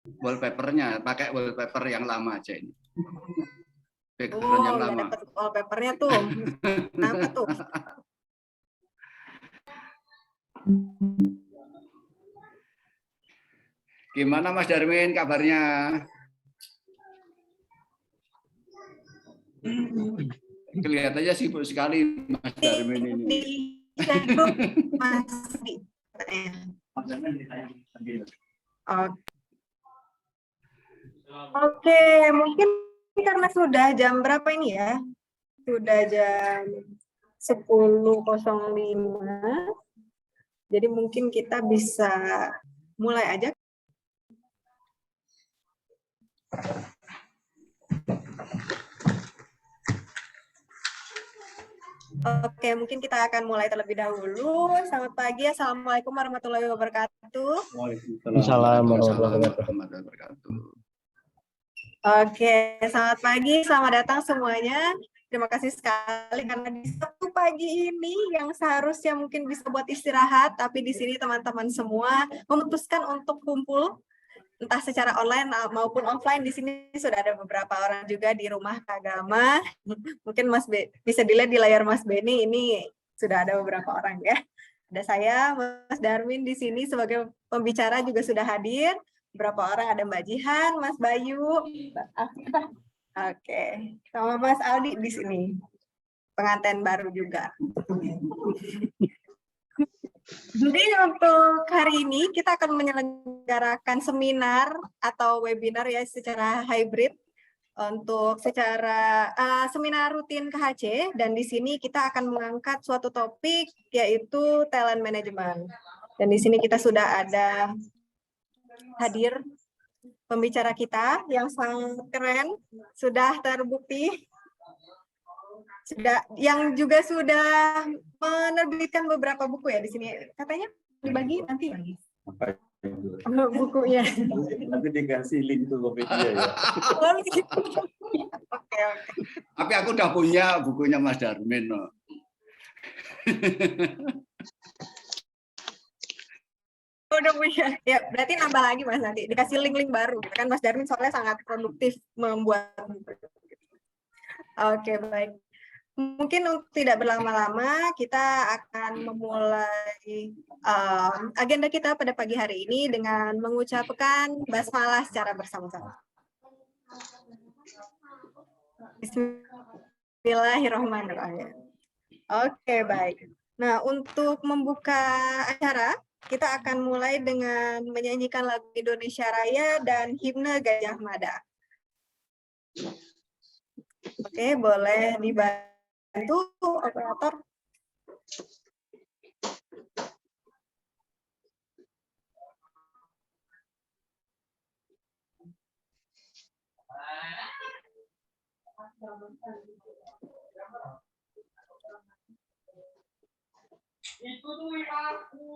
wallpapernya, pakai wallpaper yang lama aja ini. Background yang lama. Dapat wallpapernya tuh. Kenapa tuh? Gimana Mas Darmin kabarnya? Kelihatannya sibuk sekali Mas Darmin ini. Oke, mungkin karena sudah jam berapa ini ya? Sudah jam 10.05. Jadi mungkin kita bisa mulai aja. Oke, mungkin kita akan mulai terlebih dahulu. Selamat pagi, Assalamualaikum warahmatullahi wabarakatuh. Waalaikumsalam warahmatullahi wabarakatuh. Oke, selamat pagi, selamat datang semuanya. Terima kasih sekali karena di Sabtu pagi ini yang seharusnya mungkin bisa buat istirahat, tapi di sini teman-teman semua memutuskan untuk kumpul entah secara online maupun offline. Di sini sudah ada beberapa orang juga di rumah Kagama. Mungkin bisa dilihat di layar Mas Beni, ini sudah ada beberapa orang ya. Ada saya, Mas Darmin di sini sebagai pembicara juga sudah hadir. Beberapa orang ada Mbak Jihan, Mas Bayu, oke, sama Mas Aldi di sini. Pengantin baru juga. Jadi untuk hari ini kita akan menyelenggarakan seminar atau webinar ya secara hybrid untuk secara seminar rutin KHC, dan di sini kita akan mengangkat suatu topik yaitu talent management. Dan di sini kita sudah ada hadir pembicara kita yang sangat keren, sudah terbukti. Yang juga sudah menerbitkan beberapa buku ya di sini. Katanya dibagi nanti bukunya. Nanti dikasih link ke Wikipedia ya. Oke. Tapi aku udah punya bukunya Mas Darmin. Udah punya. Ya, berarti nambah lagi Mas nanti. Dikasih link-link baru. Kan Mas Darmin soalnya sangat produktif membuat. Oke, baik. Mungkin untuk tidak berlama-lama, kita akan memulai agenda kita pada pagi hari ini dengan mengucapkan basmalah secara bersama-sama. Bismillahirrahmanirrahim. Oke, baik. Nah, untuk membuka acara, kita akan mulai dengan menyanyikan lagu Indonesia Raya dan himne Gajah Mada. Oke, boleh dibantu. Itu operator. Itu tuh aku.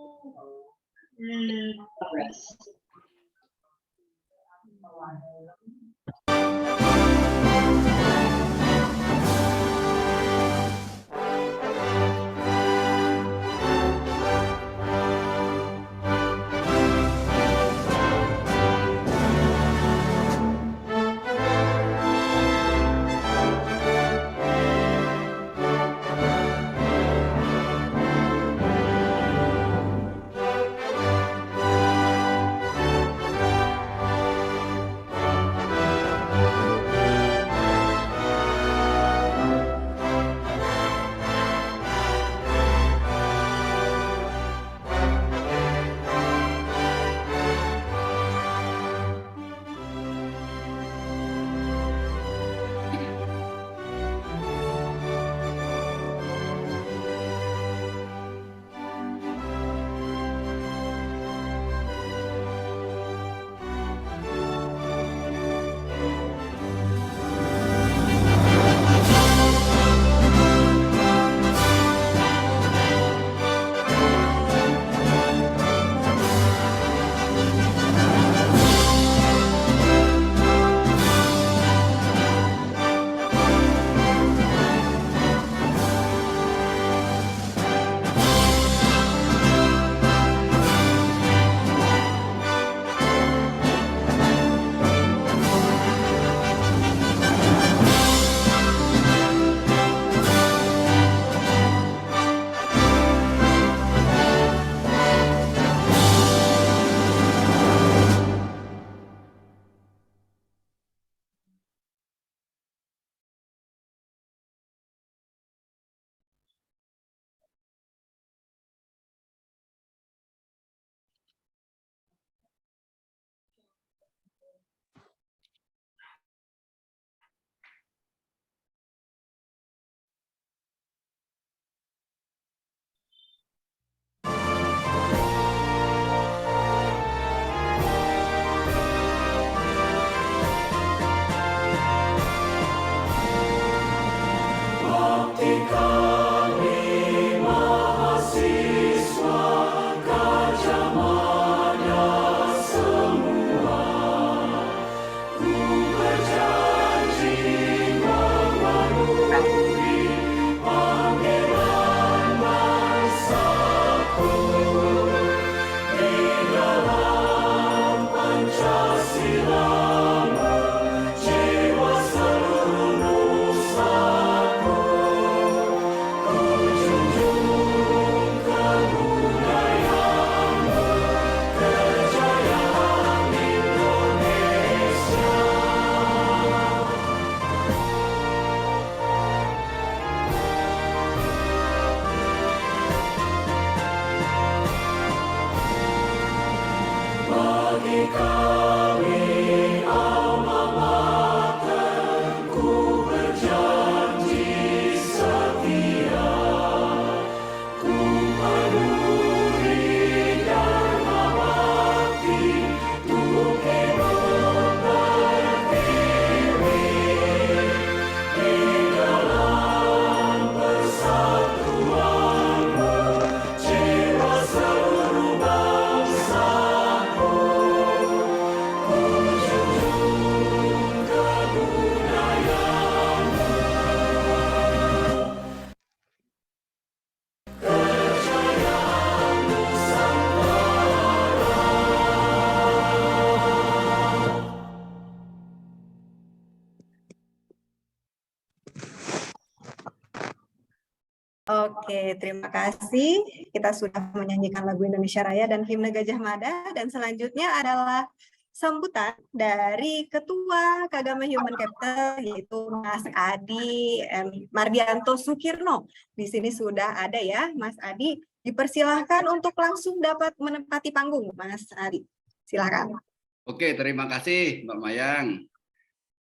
Oke, terima kasih. Kita sudah menyanyikan lagu Indonesia Raya dan himne Gajah Mada, dan selanjutnya adalah sambutan dari Ketua Kagama Human Capital, yaitu Mas Adi Mardianto Sukirno. Di sini sudah ada ya, Mas Adi. Dipersilahkan untuk langsung dapat menempati panggung, Mas Adi. Silakan. Oke, terima kasih Mbak Mayang.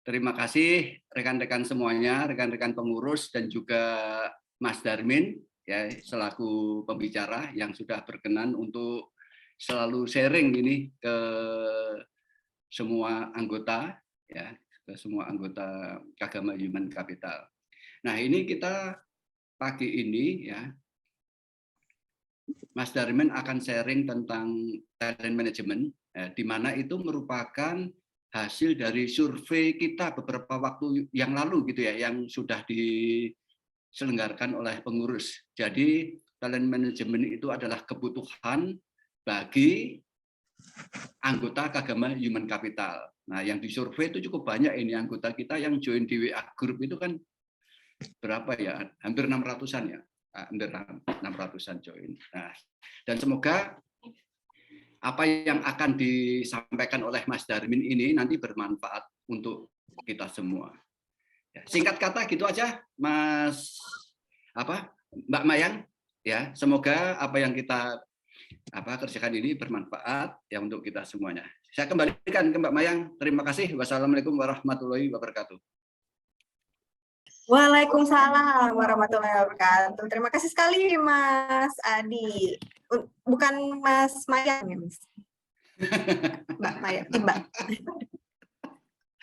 Terima kasih rekan-rekan semuanya, rekan-rekan pengurus dan juga Mas Darmin ya selaku pembicara yang sudah berkenan untuk selalu sharing ini ke semua anggota ya, ke semua anggota Kagama Human Capital. Nah, ini kita pagi ini ya Mas Darmin akan sharing tentang talent management di mana itu merupakan hasil dari survei kita beberapa waktu yang lalu gitu ya, yang sudah diselenggarakan oleh pengurus. Jadi talent management itu adalah kebutuhan bagi anggota Kagama Human Capital. Nah, yang disurvei itu cukup banyak ini anggota kita yang join di WA Group itu kan berapa ya? Hampir 600-an ya. Hampir 600-an join. Nah, dan semoga apa yang akan disampaikan oleh Mas Darmin ini nanti bermanfaat untuk kita semua. Ya, singkat kata gitu aja, Mbak Mayang. Ya, semoga apa yang kita kerjakan ini bermanfaat ya untuk kita semuanya. Saya kembalikan ke Mbak Mayang. Terima kasih. Wassalamualaikum warahmatullahi wabarakatuh. Waalaikumsalam warahmatullahi wabarakatuh. Terima kasih sekali Mas Adi. Bukan Mas Mayang ya, Mas? Mbak Mayang, Mbak.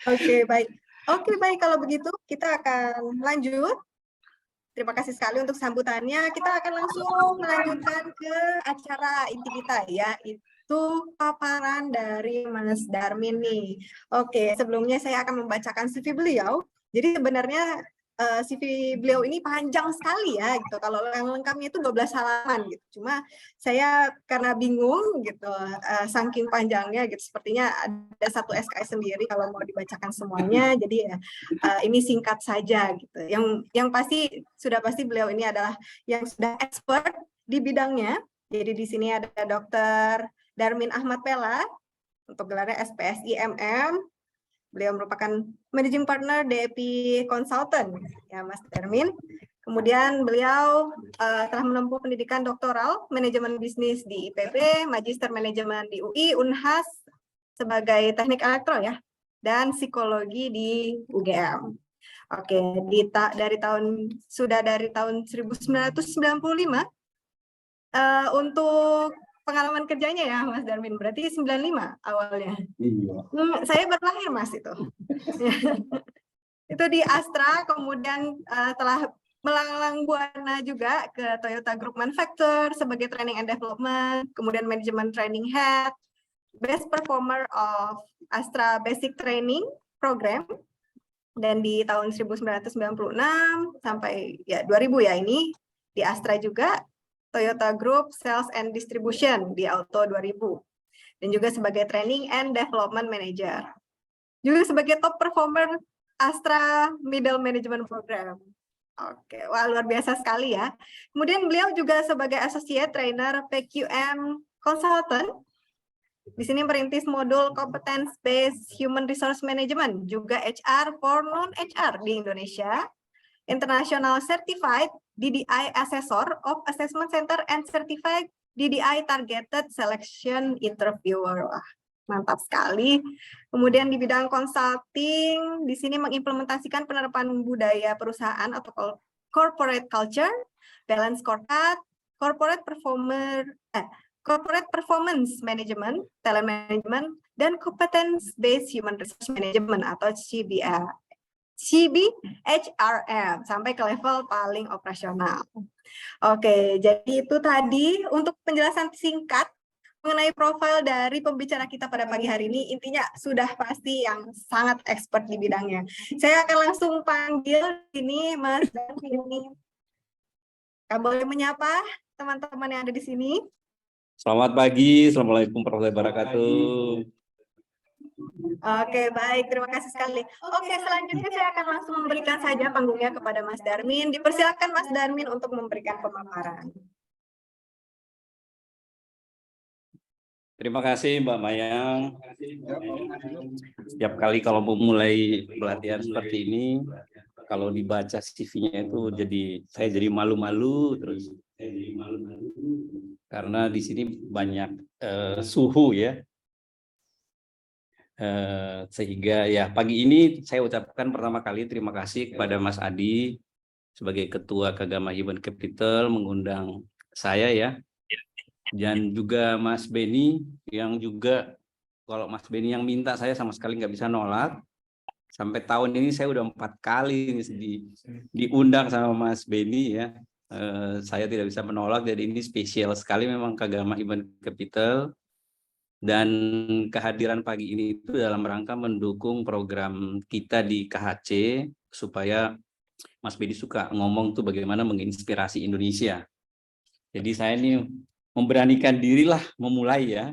Oke, baik. Oke, baik. Kalau begitu kita akan lanjut. Terima kasih sekali untuk sambutannya. Kita akan langsung melanjutkan ke acara inti kita ya. Itu paparan dari Mas Darmin nih. Oke, sebelumnya saya akan membacakan CV beliau. Jadi sebenarnya CV beliau ini panjang sekali ya gitu. Kalau yang lengkapnya itu 12 halaman gitu. Cuma saya karena bingung gitu saking panjangnya gitu. Sepertinya ada satu SKS sendiri kalau mau dibacakan semuanya. Jadi ya ini singkat saja gitu. Yang pasti sudah pasti beliau ini adalah yang sudah expert di bidangnya. Jadi di sini ada Dr. Darmin Ahmad Pella untuk gelarnya SPSI MM. Beliau merupakan Managing Partner DEP Consultant, ya Mas Darmin. Kemudian beliau telah menempuh pendidikan doktoral Manajemen Bisnis di IPB, Magister Manajemen di UI, Unhas sebagai Teknik Elektro ya, dan Psikologi di UGM. Oke, dari tahun 1995 untuk pengalaman kerjanya ya Mas Darmin, berarti 95 awalnya. Iya. Saya berlahir Mas itu. Itu di Astra, kemudian telah melanglang buana juga ke Toyota Group Manufacturer sebagai Training and Development, kemudian Management Training Head, Best Performer of Astra Basic Training Program, dan di tahun 1996 sampai ya 2000 ya ini di Astra juga, Toyota Group Sales and Distribution di Auto 2000, dan juga sebagai Training and Development Manager. Juga sebagai top performer Astra Middle Management Program. Oke, wah luar biasa sekali ya. Kemudian beliau juga sebagai Associate Trainer PQM Consultant. Di sini merintis modul Competence Based Human Resource Management, juga HR for non-HR di Indonesia. International Certified DDI Assessor of Assessment Center and Certified DDI Targeted Selection Interviewer. Wah, mantap sekali. Kemudian di bidang consulting, di sini mengimplementasikan penerapan budaya perusahaan atau corporate culture, balance scorecard, corporate performance management, talent management, dan competence based human resource management atau CBHRM sampai ke level paling operasional. Oke, jadi itu tadi untuk penjelasan singkat mengenai profil dari pembicara kita pada pagi hari ini. Intinya sudah pasti yang sangat expert di bidangnya. Saya akan langsung panggil ini Mas Darmin. Boleh menyapa teman-teman yang ada di sini? Selamat pagi, Assalamualaikum warahmatullahi wabarakatuh. Oke, baik. Terima kasih sekali. Oke, selanjutnya saya akan langsung memberikan saja panggungnya kepada Mas Darmin. Dipersilakan Mas Darmin untuk memberikan pemaparan. Terima kasih Mbak Mayang. Setiap kali kalau mau mulai pelatihan seperti ini, kalau dibaca CV-nya itu saya jadi malu-malu terus. Karena di sini banyak suhu ya. Sehingga ya pagi ini saya ucapkan pertama kali terima kasih kepada Mas Adi sebagai Ketua Kagama Human Capital mengundang saya ya. Dan juga Mas Beni yang juga kalau Mas Beni yang minta saya sama sekali nggak bisa nolak. Sampai tahun ini saya udah 4 kali diundang sama Mas Beni ya. Saya tidak bisa menolak, jadi ini spesial sekali memang Kagama Human Capital. Dan kehadiran pagi ini itu dalam rangka mendukung program kita di KHC supaya Mas Beni suka ngomong tuh bagaimana menginspirasi Indonesia. Jadi saya ini memberanikan dirilah memulai ya,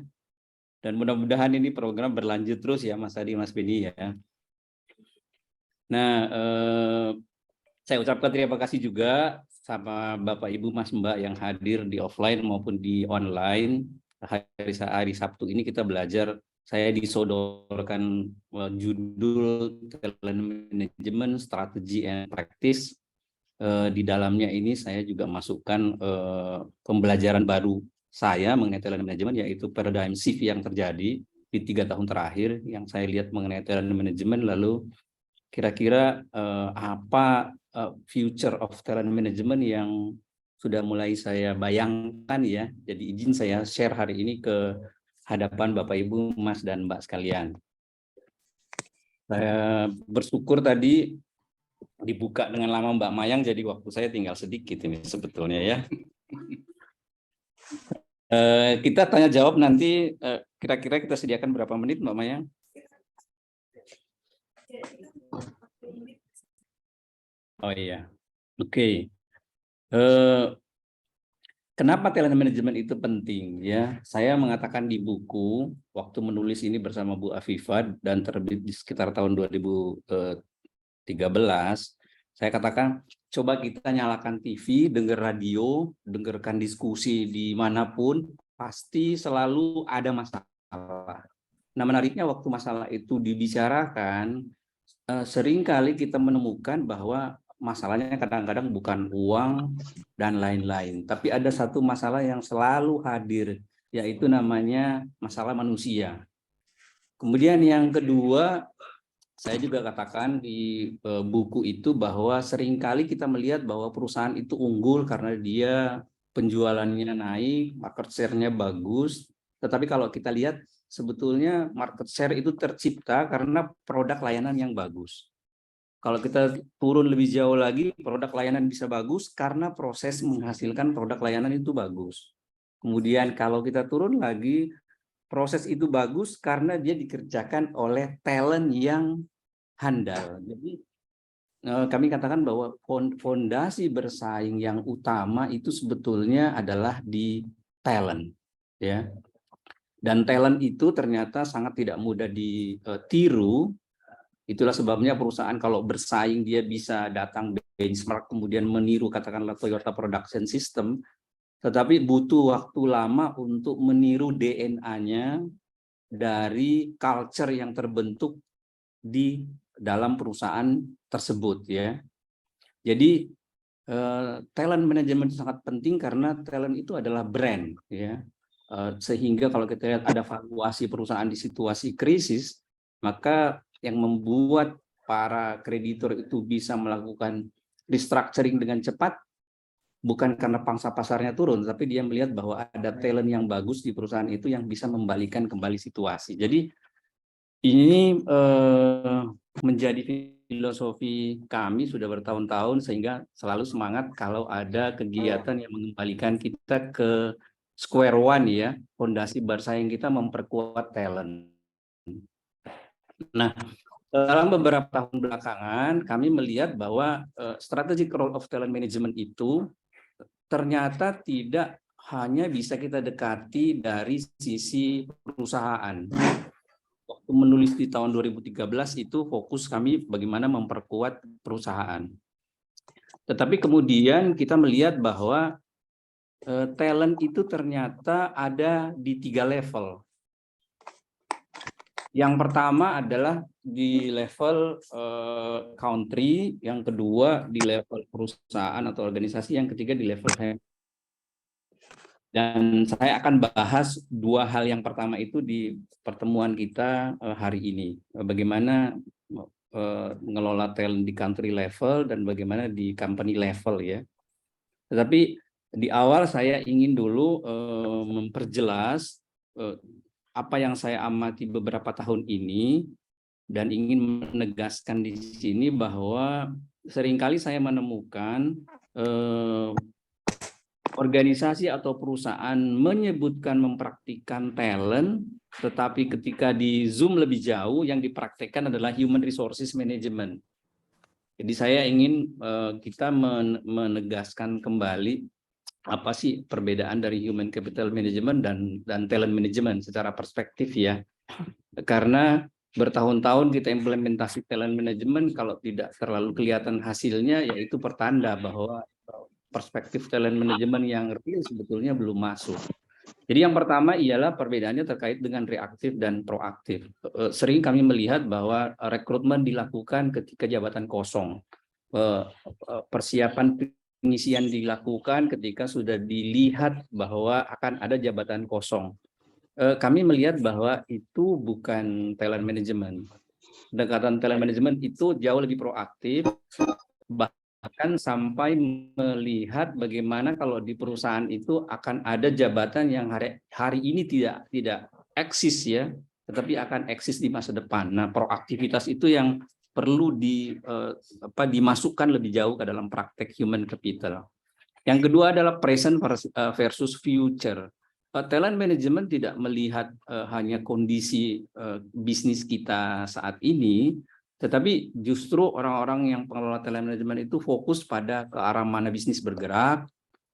dan mudah-mudahan ini program berlanjut terus ya Mas Adi, Mas Beni ya. Nah, saya ucapkan terima kasih juga sama Bapak Ibu Mas Mbak yang hadir di offline maupun di online. Hari Sabtu ini kita belajar, saya disodorkan judul Talent Management Strategy and Practice. Di dalamnya ini saya juga masukkan pembelajaran baru saya mengenai talent management, yaitu paradigm shift yang terjadi di 3 tahun terakhir yang saya lihat mengenai talent management. Lalu kira-kira apa future of talent management yang sudah mulai saya bayangkan ya. Jadi izin saya share hari ini ke hadapan Bapak Ibu Mas dan Mbak sekalian. Saya bersyukur tadi dibuka dengan lama Mbak Mayang, jadi waktu saya tinggal sedikit ini sebetulnya ya. Kita tanya jawab nanti, kira-kira kita sediakan berapa menit Mbak Mayang? Oh iya, oke. Kenapa talent management itu penting ya? Saya mengatakan di buku waktu menulis ini bersama Bu Afifah dan terbit di sekitar tahun 2013, saya katakan coba kita nyalakan TV, dengar radio, dengarkan diskusi dimanapun, pasti selalu ada masalah. Nah menariknya waktu masalah itu dibicarakan, seringkali kita menemukan bahwa masalahnya kadang-kadang bukan uang dan lain-lain, tapi ada satu masalah yang selalu hadir, yaitu namanya masalah manusia. Kemudian yang kedua, saya juga katakan di buku itu bahwa seringkali kita melihat bahwa perusahaan itu unggul karena dia penjualannya naik, market share-nya bagus. Tetapi kalau kita lihat sebetulnya market share itu tercipta karena produk layanan yang bagus. Kalau kita turun lebih jauh lagi, produk layanan bisa bagus karena proses menghasilkan produk layanan itu bagus. Kemudian kalau kita turun lagi, proses itu bagus karena dia dikerjakan oleh talent yang handal. Jadi kami katakan bahwa fondasi bersaing yang utama itu sebetulnya adalah di talent, ya. Dan talent itu ternyata sangat tidak mudah ditiru. Itulah sebabnya perusahaan kalau bersaing dia bisa datang benchmark kemudian meniru katakanlah Toyota Production System. Tetapi butuh waktu lama untuk meniru DNA-nya dari culture yang terbentuk di dalam perusahaan tersebut ya. Jadi talent management sangat penting karena talent itu adalah brand ya. Sehingga kalau kita lihat ada valuasi perusahaan di situasi krisis, maka yang membuat para kreditor itu bisa melakukan restructuring dengan cepat bukan karena pangsa pasarnya turun, tapi dia melihat bahwa ada talent yang bagus di perusahaan itu yang bisa membalikan kembali situasi. Jadi ini menjadi filosofi kami sudah bertahun-tahun, sehingga selalu semangat kalau ada kegiatan yang mengembalikan kita ke square one ya, fondasi bersaing kita memperkuat talent. Nah, dalam beberapa tahun belakangan kami melihat bahwa strategic role of talent management itu ternyata tidak hanya bisa kita dekati dari sisi perusahaan. waktu menulis di tahun 2013 itu fokus kami bagaimana memperkuat perusahaan. Tetapi kemudian kita melihat bahwa talent itu ternyata ada di 3 level. Yang pertama adalah di level country, yang kedua di level perusahaan atau organisasi, yang ketiga di level family. Dan saya akan bahas 2 hal yang pertama itu di pertemuan kita hari ini. Bagaimana mengelola talent di country level dan bagaimana di company level ya. Tetapi di awal saya ingin dulu memperjelas apa yang saya amati beberapa tahun ini dan ingin menegaskan di sini bahwa seringkali saya menemukan organisasi atau perusahaan menyebutkan mempraktikkan talent, tetapi ketika di zoom lebih jauh yang dipraktikkan adalah human resources management. Jadi saya ingin kita menegaskan kembali apa sih perbedaan dari human capital management dan talent management secara perspektif ya. Karena bertahun-tahun kita implementasi talent management, kalau tidak terlalu kelihatan hasilnya, yaitu pertanda bahwa perspektif talent management yang real sebetulnya belum masuk. Jadi yang pertama ialah perbedaannya terkait dengan reaktif dan proaktif. Sering kami melihat bahwa rekrutmen dilakukan ketika jabatan kosong. Persiapan pengisian dilakukan ketika sudah dilihat bahwa akan ada jabatan kosong. Kami melihat bahwa itu bukan talent management. Pendekatan talent management itu jauh lebih proaktif, bahkan sampai melihat bagaimana kalau di perusahaan itu akan ada jabatan yang hari ini tidak eksis ya, tetapi akan eksis di masa depan. Nah, proaktivitas itu yang perlu dimasukkan lebih jauh ke dalam praktek human capital. Yang kedua adalah present versus future. Talent management tidak melihat hanya kondisi bisnis kita saat ini, tetapi justru orang-orang yang pengelola talent management itu fokus pada ke arah mana bisnis bergerak,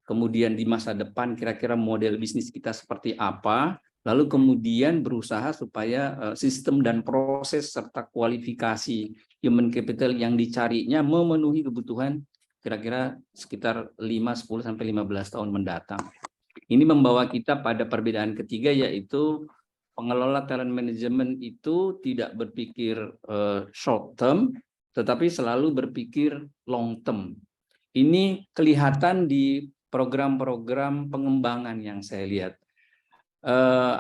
kemudian di masa depan kira-kira model bisnis kita seperti apa, lalu kemudian berusaha supaya sistem dan proses serta kualifikasi human capital yang dicarinya memenuhi kebutuhan kira-kira sekitar 5, 10, sampai 15 tahun mendatang. Ini membawa kita pada perbedaan ketiga, yaitu pengelola talent management itu tidak berpikir short term, tetapi selalu berpikir long term. Ini kelihatan di program-program pengembangan yang saya lihat.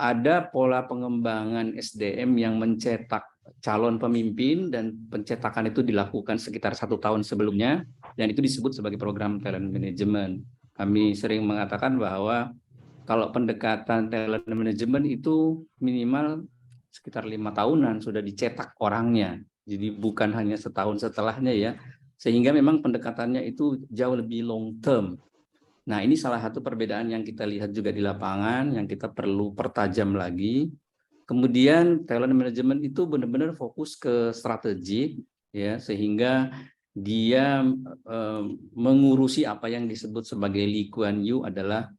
Ada pola pengembangan SDM yang mencetak calon pemimpin, dan pencetakan itu dilakukan sekitar 1 tahun sebelumnya, dan itu disebut sebagai program talent management. Kami sering mengatakan bahwa kalau pendekatan talent management itu minimal sekitar 5 tahunan sudah dicetak orangnya. Jadi bukan hanya setahun setelahnya ya. Sehingga memang pendekatannya itu jauh lebih long term. Nah, ini salah satu perbedaan yang kita lihat juga di lapangan, yang kita perlu pertajam lagi. Kemudian talent management itu benar-benar fokus ke strategi ya, sehingga dia mengurusi apa yang disebut sebagai Lee Kuan Yew adalah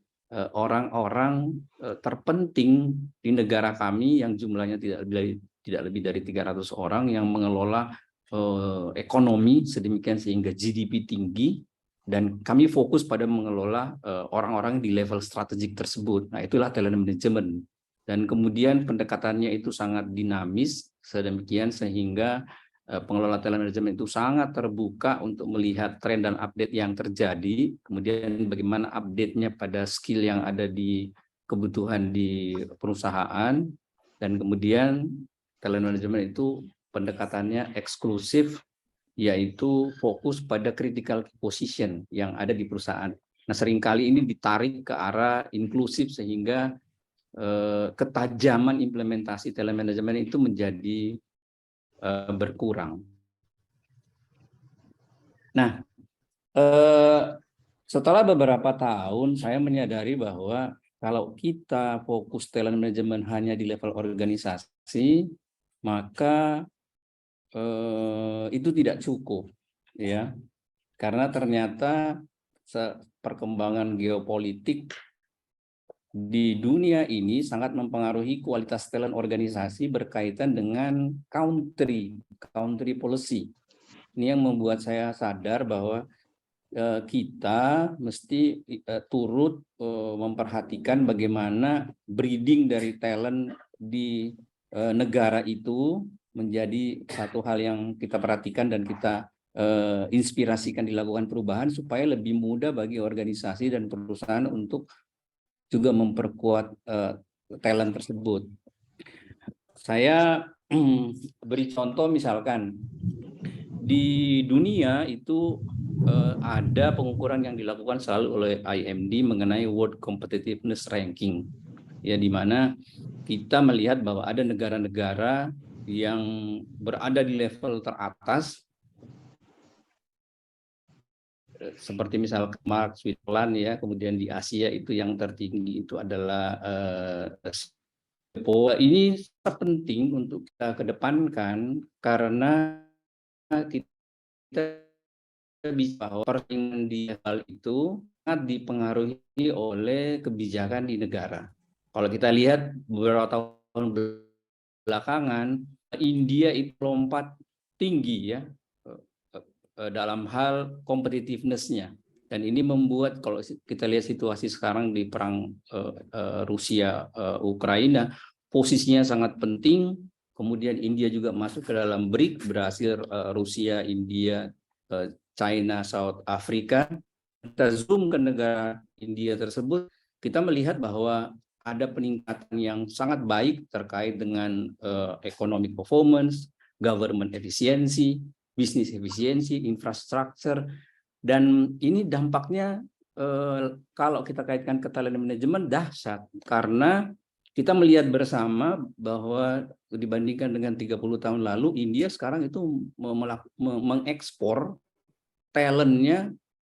orang-orang terpenting di negara kami yang jumlahnya tidak lebih dari 300 orang yang mengelola ekonomi sedemikian sehingga GDP tinggi, dan kami fokus pada mengelola orang-orang di level strategik tersebut. Nah, itulah talent management. Dan kemudian pendekatannya itu sangat dinamis sedemikian sehingga pengelola talent management itu sangat terbuka untuk melihat tren dan update yang terjadi, kemudian bagaimana update-nya pada skill yang ada di kebutuhan di perusahaan, dan kemudian talent management itu pendekatannya eksklusif, yaitu fokus pada critical position yang ada di perusahaan. Nah, seringkali ini ditarik ke arah inklusif sehingga ketajaman implementasi talent management itu menjadi berkurang. Nah, setelah beberapa tahun saya menyadari bahwa kalau kita fokus talent management hanya di level organisasi, maka itu tidak cukup, ya, karena ternyata perkembangan geopolitik di dunia ini sangat mempengaruhi kualitas talent organisasi berkaitan dengan country policy. Ini yang membuat saya sadar bahwa kita mesti turut memperhatikan bagaimana breeding dari talent di negara itu menjadi satu hal yang kita perhatikan dan kita inspirasikan dilakukan perubahan supaya lebih mudah bagi organisasi dan perusahaan untuk juga memperkuat talent tersebut. Saya beri contoh misalkan di dunia itu ada pengukuran yang dilakukan selalu oleh IMD mengenai World Competitiveness Ranking, ya, di mana kita melihat bahwa ada negara-negara yang berada di level teratas, seperti misal Denmark, Switzerland, ya, kemudian di Asia itu yang tertinggi itu adalah ini penting untuk kita kedepankan karena kita bisa bahwa persaingan di hal itu sangat dipengaruhi oleh kebijakan di negara. Kalau kita lihat beberapa tahun belakangan, India itu lompat tinggi, ya, dalam hal competitiveness-nya. Dan ini membuat, kalau kita lihat situasi sekarang di perang Rusia Ukraina, posisinya sangat penting. Kemudian India juga masuk ke dalam BRIC, berhasil Rusia, India, China, South Africa. Kita zoom ke negara India tersebut, kita melihat bahwa ada peningkatan yang sangat baik terkait dengan economic performance, government efficiency, business efficiency, infrastructure, dan ini dampaknya kalau kita kaitkan ke talent management dahsyat, karena kita melihat bersama bahwa dibandingkan dengan 30 tahun lalu, India sekarang itu mengekspor talentnya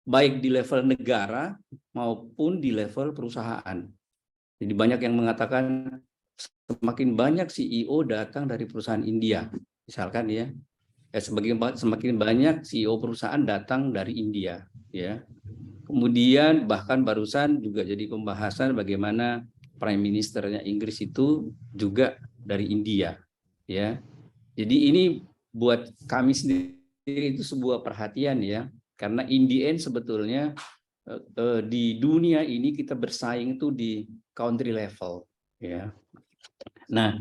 baik di level negara maupun di level perusahaan. Jadi banyak yang mengatakan semakin banyak CEO datang dari perusahaan India, misalkan, ya. Semakin banyak CEO perusahaan datang dari India, ya. Kemudian bahkan barusan juga jadi pembahasan bagaimana Prime Ministernya Inggris itu juga dari India, ya. Jadi ini buat kami sendiri itu sebuah perhatian, ya, karena in the end sebetulnya di dunia ini kita bersaing itu di country level, ya. Nah,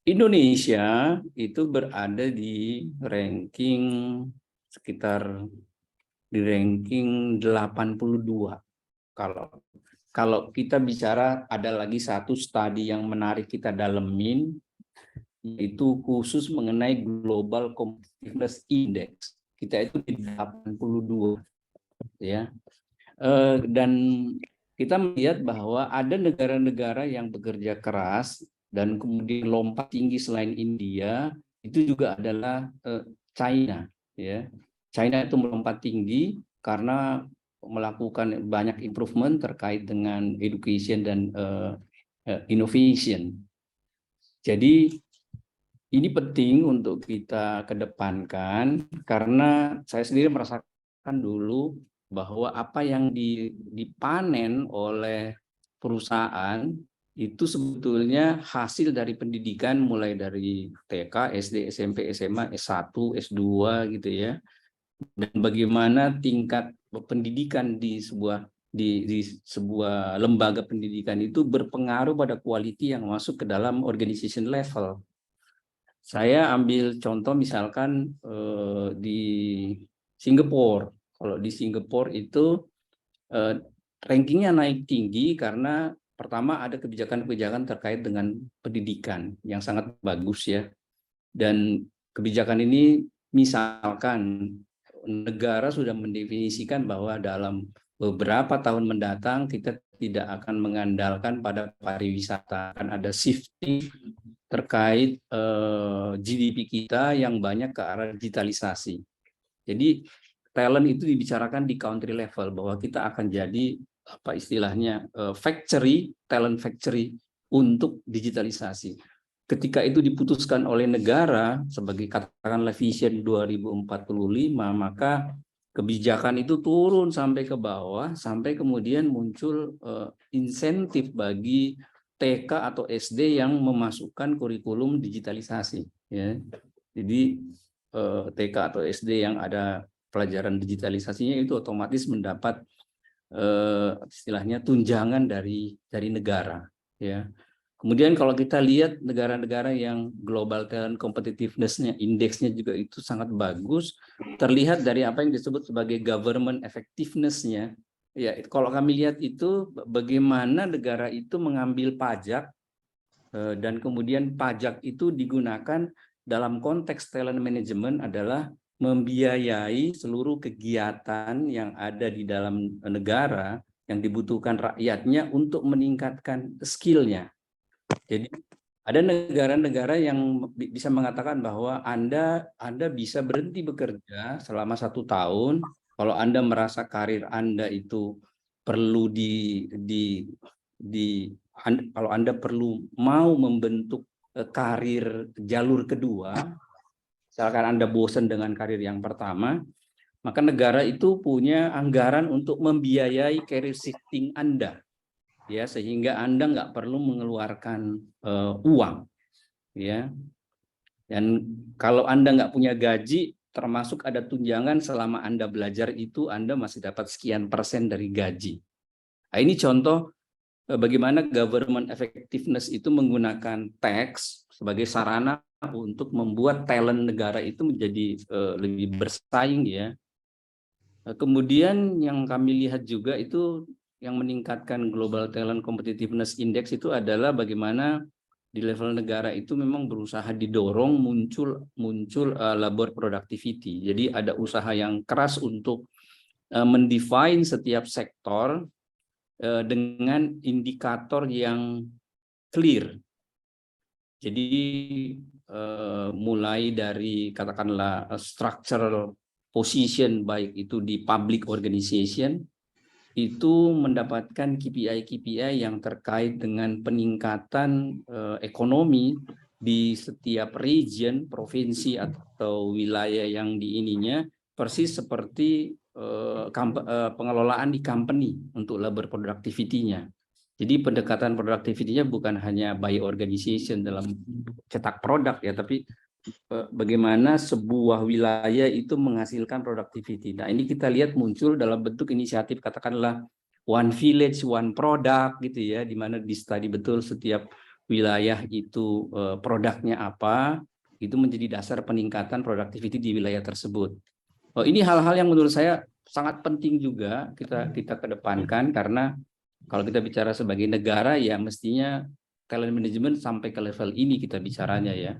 Indonesia itu berada di ranking sekitar di ranking 82. Kalau kita bicara, ada lagi satu studi yang menarik kita dalemin, yaitu khusus mengenai Global Competitiveness Index. Kita itu di 82, ya. Dan kita melihat bahwa ada negara-negara yang bekerja keras dan kemudian lompat tinggi selain India, itu juga adalah China, ya. China itu melompat tinggi karena melakukan banyak improvement terkait dengan education dan innovation. Jadi ini penting untuk kita kedepankan, karena saya sendiri merasakan dulu bahwa apa yang dipanen oleh perusahaan itu sebetulnya hasil dari pendidikan, mulai dari TK, SD, SMP, SMA, S1, S2, gitu, ya. Dan bagaimana tingkat pendidikan di sebuah lembaga pendidikan itu berpengaruh pada quality yang masuk ke dalam organization level. Saya ambil contoh misalkan di Singapura. Kalau di Singapura itu rankingnya naik tinggi karena pertama ada kebijakan-kebijakan terkait dengan pendidikan yang sangat bagus, ya. Dan kebijakan ini misalkan negara sudah mendefinisikan bahwa dalam beberapa tahun mendatang kita tidak akan mengandalkan pada pariwisata, akan ada shifting terkait GDP kita yang banyak ke arah digitalisasi. Jadi talent itu dibicarakan di country level, bahwa kita akan jadi apa istilahnya talent factory untuk digitalisasi. Ketika itu diputuskan oleh negara sebagai katakanlah Vision 2045, maka kebijakan itu turun sampai ke bawah, sampai kemudian muncul insentif bagi TK atau SD yang memasukkan kurikulum digitalisasi. Ya. Jadi TK atau SD yang ada pelajaran digitalisasinya itu otomatis mendapat istilahnya tunjangan dari negara. Ya. Kemudian kalau kita lihat negara-negara yang global talent competitiveness-nya, indeksnya juga itu sangat bagus, terlihat dari apa yang disebut sebagai government effectiveness-nya. Ya, kalau kami lihat itu bagaimana negara itu mengambil pajak dan kemudian pajak itu digunakan dalam konteks talent management adalah membiayai seluruh kegiatan yang ada di dalam negara yang dibutuhkan rakyatnya untuk meningkatkan skill-nya. Jadi ada negara-negara yang bisa mengatakan bahwa Anda bisa berhenti bekerja selama 1 tahun kalau Anda merasa karir Anda itu perlu kalau Anda perlu mau membentuk karir jalur kedua, misalkan Anda bosan dengan karir yang pertama, maka negara itu punya anggaran untuk membiayai career shifting Anda. Ya, sehingga Anda nggak perlu mengeluarkan uang, ya. Dan kalau Anda nggak punya gaji, termasuk ada tunjangan selama Anda belajar itu, Anda masih dapat sekian persen dari gaji. Nah, ini contoh bagaimana government effectiveness itu menggunakan tax sebagai sarana untuk membuat talent negara itu menjadi lebih bersaing, ya. Kemudian yang kami lihat juga itu yang meningkatkan Global Talent Competitiveness Index itu adalah bagaimana di level negara itu memang berusaha didorong muncul labor productivity. Jadi ada usaha yang keras untuk mendefine setiap sektor dengan indikator yang clear. Jadi mulai dari katakanlah structural position, baik itu di public organization, itu mendapatkan KPI yang terkait dengan peningkatan ekonomi di setiap region, provinsi atau wilayah yang diininya, persis seperti pengelolaan di company untuk labor productivity-nya. Jadi pendekatan productivity-nya bukan hanya by organization dalam cetak produk, ya, tapi bagaimana sebuah wilayah itu menghasilkan productivity. Nah, ini kita lihat muncul dalam bentuk inisiatif katakanlah one village, one product gitu ya, di mana di-study betul setiap wilayah itu produknya apa, itu menjadi dasar peningkatan productivity di wilayah tersebut. Ini hal-hal yang menurut saya sangat penting juga kita kedepankan, karena kalau kita bicara sebagai negara ya mestinya talent management sampai ke level ini kita bicaranya, ya.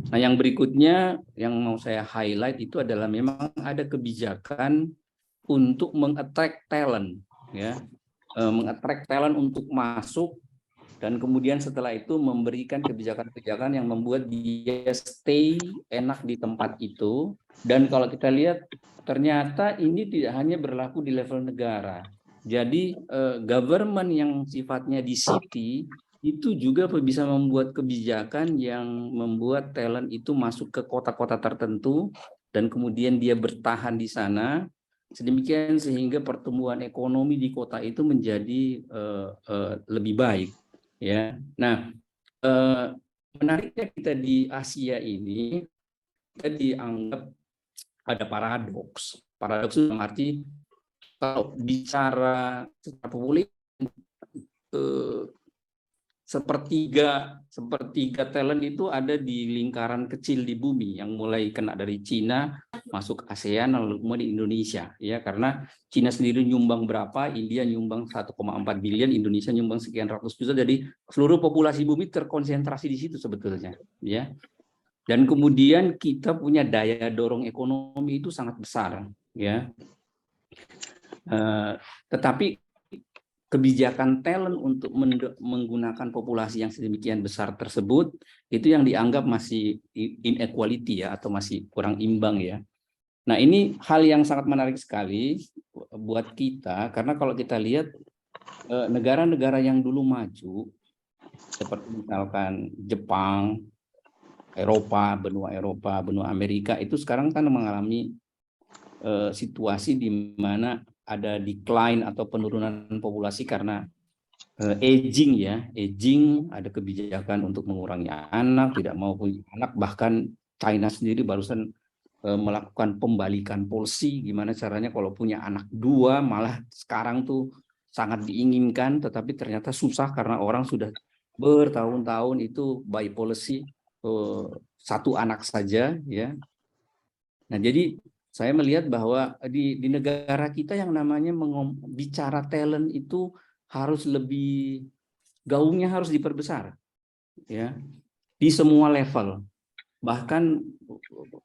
Nah, yang berikutnya yang mau saya highlight itu adalah memang ada kebijakan untuk meng-attract talent, ya, meng-attract talent untuk masuk, dan kemudian setelah itu memberikan kebijakan-kebijakan yang membuat dia stay enak di tempat itu. Dan kalau kita lihat ternyata ini tidak hanya berlaku di level negara. Jadi government yang sifatnya di city itu juga bisa membuat kebijakan yang membuat talent itu masuk ke kota-kota tertentu dan kemudian dia bertahan di sana, sedemikian sehingga pertumbuhan ekonomi di kota itu menjadi lebih baik, ya. Nah, menariknya kita di Asia ini kita dianggap ada paradoks dalam arti kalau bicara secara populer sepertiga talent itu ada di lingkaran kecil di bumi yang mulai kena dari Cina masuk ASEAN lalu kemudian di Indonesia, ya, karena Cina sendiri nyumbang berapa, India nyumbang 1,4 billion, Indonesia nyumbang sekian ratus juta, jadi seluruh populasi bumi terkonsentrasi di situ sebetulnya, ya. Dan kemudian kita punya daya dorong ekonomi itu sangat besar, ya. Tetapi kebijakan talent untuk menggunakan populasi yang sedemikian besar tersebut itu yang dianggap masih inequality, ya, atau masih kurang imbang, ya. Nah, ini hal yang sangat menarik sekali buat kita, karena kalau kita lihat negara-negara yang dulu maju seperti misalkan Jepang, benua Eropa, benua Amerika itu sekarang kan mengalami situasi di mana ada decline atau penurunan populasi karena aging ya, aging, ada kebijakan untuk mengurangi anak, tidak mau punya anak, bahkan China sendiri barusan melakukan pembalikan policy, gimana caranya kalau punya anak 2, malah sekarang tuh sangat diinginkan, tetapi ternyata susah karena orang sudah bertahun-tahun itu by policy 1 anak saja ya. Nah, jadi saya melihat bahwa di negara kita yang namanya bicara talent itu harus lebih, gaungnya harus diperbesar ya di semua level. Bahkan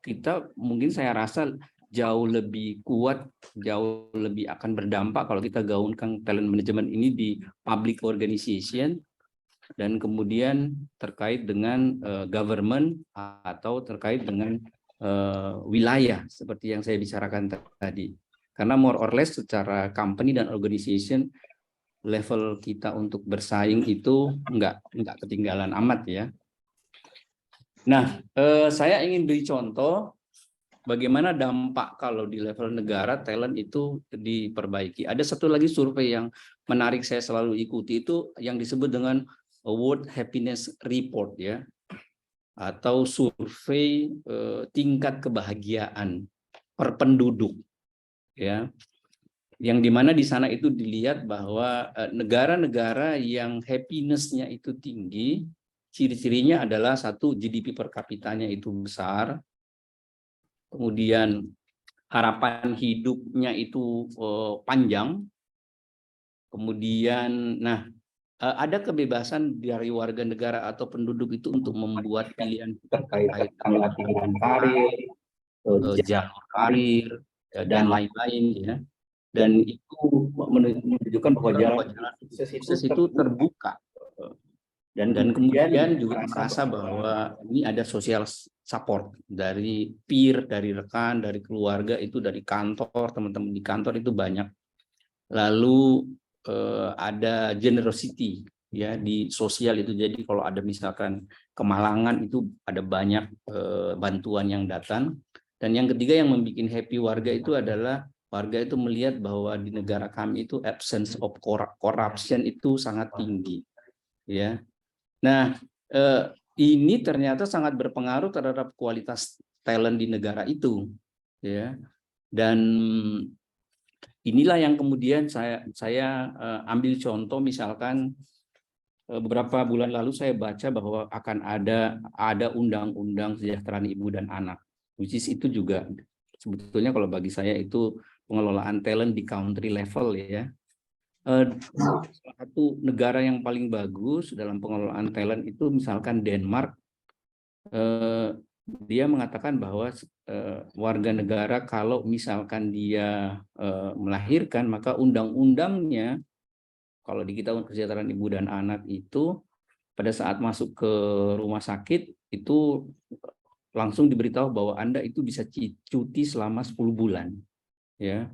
kita mungkin saya rasa jauh lebih kuat, jauh lebih akan berdampak kalau kita gaungkan talent management ini di public organization dan kemudian terkait dengan government atau terkait dengan wilayah seperti yang saya bicarakan tadi. Karena more or less secara company dan organization level kita untuk bersaing itu nggak ketinggalan amat ya. Nah, saya ingin beri contoh bagaimana dampak kalau di level negara talent itu diperbaiki. Ada satu lagi survei yang menarik saya selalu ikuti itu yang disebut dengan World Happiness Report ya, atau survei tingkat kebahagiaan per penduduk ya. Yang dimana di sana itu dilihat bahwa negara-negara yang happiness-nya itu tinggi, ciri-cirinya adalah 1, GDP per kapitanya itu besar, kemudian harapan hidupnya itu panjang, kemudian ada kebebasan dari warga negara atau penduduk itu untuk membuat pilihan terkait dengan pilihan karir, jalur karir, dan lain-lain ya. Dan itu menunjukkan bahwa jalan sukses itu terbuka. Dan kemudian juga merasa bahwa ini ada social support dari peer, dari rekan, dari keluarga, itu dari kantor, teman-teman di kantor itu banyak. Lalu ada generosity ya di sosial itu. Jadi kalau ada misalkan kemalangan itu ada banyak bantuan yang datang. Dan yang ketiga yang membuat happy warga itu adalah warga itu melihat bahwa di negara kami itu absence of corruption itu sangat tinggi ya. Nah, ini ternyata sangat berpengaruh terhadap kualitas talent di negara itu ya. Dan inilah yang kemudian saya ambil contoh, misalkan beberapa bulan lalu saya baca bahwa akan ada undang-undang kesejahteraan ibu dan anak, which is itu juga sebetulnya kalau bagi saya itu pengelolaan talent di country level ya. Salah satu negara yang paling bagus dalam pengelolaan talent itu misalkan Denmark. Dia mengatakan bahwa warga negara kalau misalkan dia melahirkan, maka undang-undangnya kalau di kita kesejahteraan ibu dan anak itu pada saat masuk ke rumah sakit itu langsung diberitahu bahwa Anda itu bisa cuti selama 10 bulan. Ya,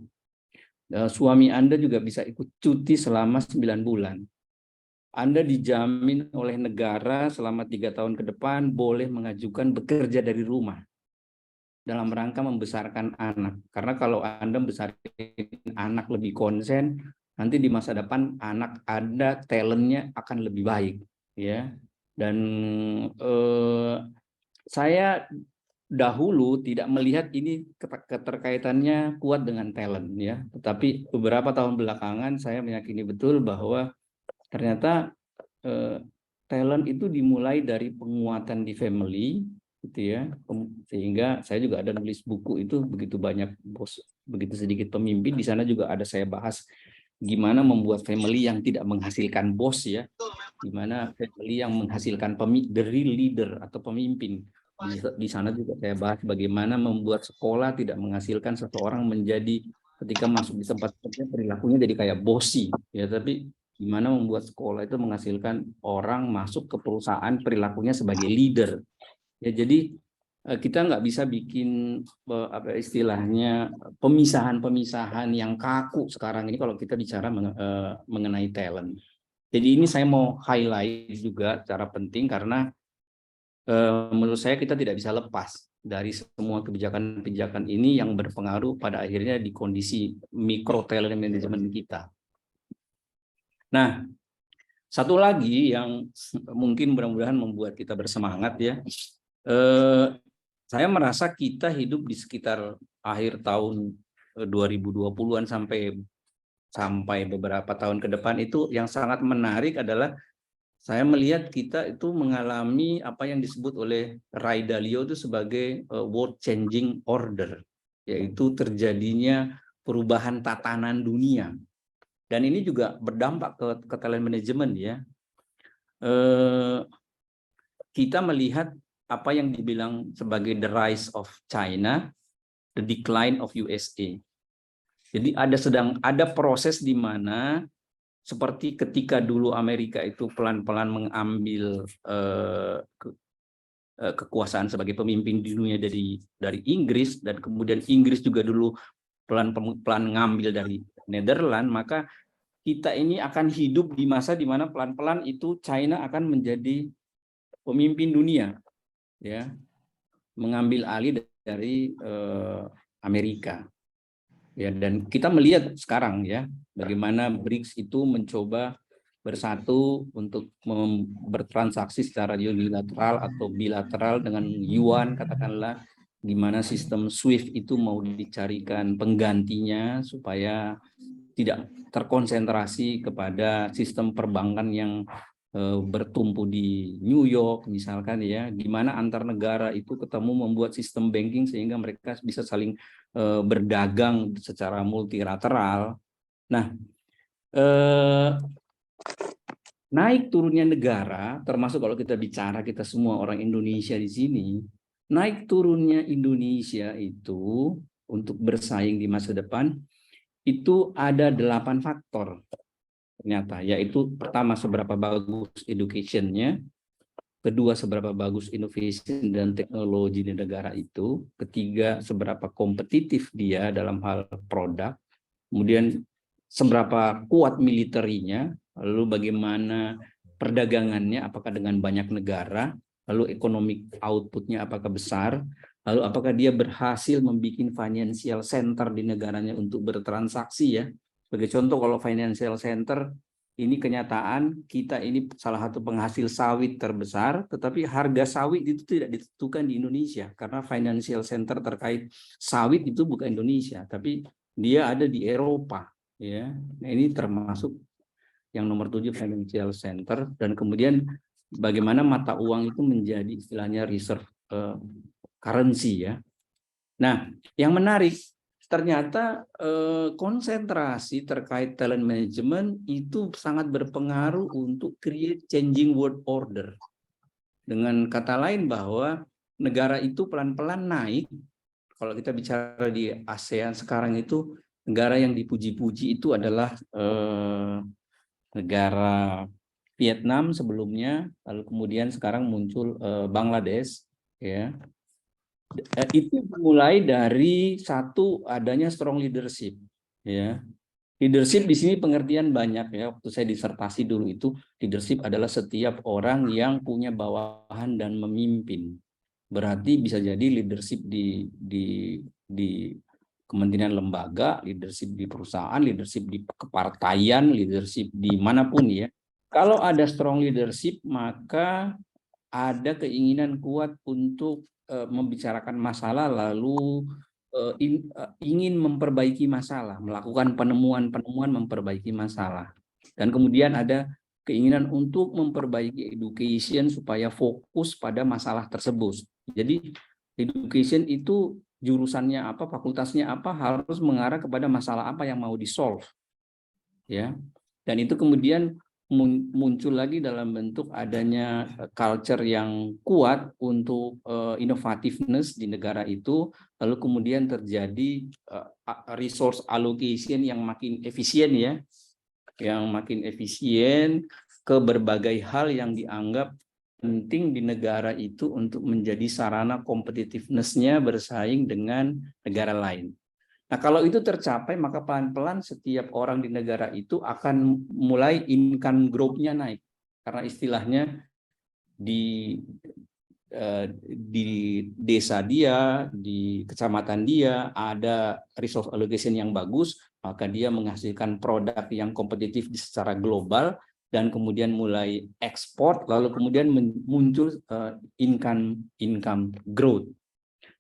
suami Anda juga bisa ikut cuti selama 9 bulan. Anda dijamin oleh negara selama 3 tahun ke depan boleh mengajukan bekerja dari rumah dalam rangka membesarkan anak. Karena kalau Anda membesarkan anak lebih konsen, nanti di masa depan anak Anda talentnya akan lebih baik, ya. Dan saya dahulu tidak melihat ini keterkaitannya kuat dengan talent ya, tetapi beberapa tahun belakangan saya meyakini betul bahwa ternyata talent itu dimulai dari penguatan di family gitu ya, sehingga saya juga ada nulis buku itu begitu banyak bos, begitu sedikit pemimpin. Di sana juga ada saya bahas gimana membuat family yang tidak menghasilkan bos ya, gimana family yang menghasilkan the real leader atau pemimpin. Di sana juga saya bahas bagaimana membuat sekolah tidak menghasilkan seseorang menjadi ketika masuk di tempat kerja perilakunya jadi kayak bossy ya, tapi gimana membuat sekolah itu menghasilkan orang masuk ke perusahaan perilakunya sebagai leader ya. Jadi kita nggak bisa bikin apa istilahnya pemisahan-pemisahan yang kaku sekarang ini kalau kita bicara mengenai talent. Jadi ini saya mau highlight juga secara penting karena menurut saya kita tidak bisa lepas dari semua kebijakan-kebijakan ini yang berpengaruh pada akhirnya di kondisi mikro talent management kita. Nah, satu lagi yang mungkin mudah-mudahan membuat kita bersemangat ya, saya merasa kita hidup di sekitar akhir tahun 2020-an sampai beberapa tahun ke depan itu yang sangat menarik adalah saya melihat kita itu mengalami apa yang disebut oleh Ray Dalio itu sebagai world changing order, yaitu terjadinya perubahan tatanan dunia. Dan ini juga berdampak ke talent management ya. Kita melihat apa yang dibilang sebagai the rise of China, the decline of USA. Jadi ada proses di mana seperti ketika dulu Amerika itu pelan-pelan mengambil kekuasaan sebagai pemimpin di dunia dari Inggris, dan kemudian Inggris juga dulu pelan-pelan ngambil dari Netherlands, maka kita ini akan hidup di masa di mana pelan-pelan itu China akan menjadi pemimpin dunia, ya, mengambil alih dari Amerika. Ya, dan kita melihat sekarang ya bagaimana BRICS itu mencoba bersatu untuk bertransaksi secara unilateral atau bilateral dengan yuan, katakanlah, di mana sistem SWIFT itu mau dicarikan penggantinya supaya tidak terkonsentrasi kepada sistem perbankan yang bertumpu di New York misalkan ya, di mana antar negara itu ketemu membuat sistem banking sehingga mereka bisa saling berdagang secara multilateral. Nah, naik turunnya negara, termasuk kalau kita bicara kita semua orang Indonesia di sini, naik turunnya Indonesia itu untuk bersaing di masa depan itu ada 8 faktor ternyata, yaitu pertama seberapa bagus education-nya, kedua seberapa bagus innovation dan teknologi di negara itu, ketiga seberapa kompetitif dia dalam hal produk, kemudian seberapa kuat militernya, lalu bagaimana perdagangannya, apakah dengan banyak negara, lalu economic output-nya apakah besar, lalu apakah dia berhasil membuat financial center di negaranya untuk bertransaksi ya. Sebagai contoh, kalau financial center ini kenyataan kita ini salah satu penghasil sawit terbesar, tetapi harga sawit itu tidak ditentukan di Indonesia karena financial center terkait sawit itu bukan Indonesia, tapi dia ada di Eropa ya. Nah, ini termasuk yang nomor 7 financial center, dan kemudian bagaimana mata uang itu menjadi istilahnya reserve currency ya. Nah, yang menarik ternyata konsentrasi terkait talent management itu sangat berpengaruh untuk create changing world order. Dengan kata lain bahwa negara itu pelan-pelan naik. Kalau kita bicara di ASEAN sekarang itu, negara yang dipuji-puji itu adalah negara Vietnam sebelumnya, lalu kemudian sekarang muncul Bangladesh, ya. Itu mulai dari satu adanya strong leadership, ya. Leadership di sini pengertian banyak ya. Waktu saya disertasi dulu itu leadership adalah setiap orang yang punya bawahan dan memimpin. Berarti bisa jadi leadership di kementerian lembaga, leadership di perusahaan, leadership di kepartaian, leadership di manapun ya. Kalau ada strong leadership, maka ada keinginan kuat untuk membicarakan masalah, lalu ingin memperbaiki masalah, melakukan penemuan-penemuan memperbaiki masalah. Dan kemudian ada keinginan untuk memperbaiki education supaya fokus pada masalah tersebut. Jadi education itu jurusannya apa, fakultasnya apa, harus mengarah kepada masalah apa yang mau di-solve. Ya. Dan itu kemudian muncul lagi dalam bentuk adanya culture yang kuat untuk innovativeness di negara itu, lalu kemudian terjadi resource allocation yang makin efisien ya, yang makin efisien ke berbagai hal yang dianggap penting di negara itu untuk menjadi sarana competitiveness-nya bersaing dengan negara lain. Nah, kalau itu tercapai, maka pelan-pelan setiap orang di negara itu akan mulai income growth-nya naik. Karena istilahnya di desa dia, di kecamatan dia ada resource allocation yang bagus, maka dia menghasilkan produk yang kompetitif secara global dan kemudian mulai ekspor, lalu kemudian muncul income growth.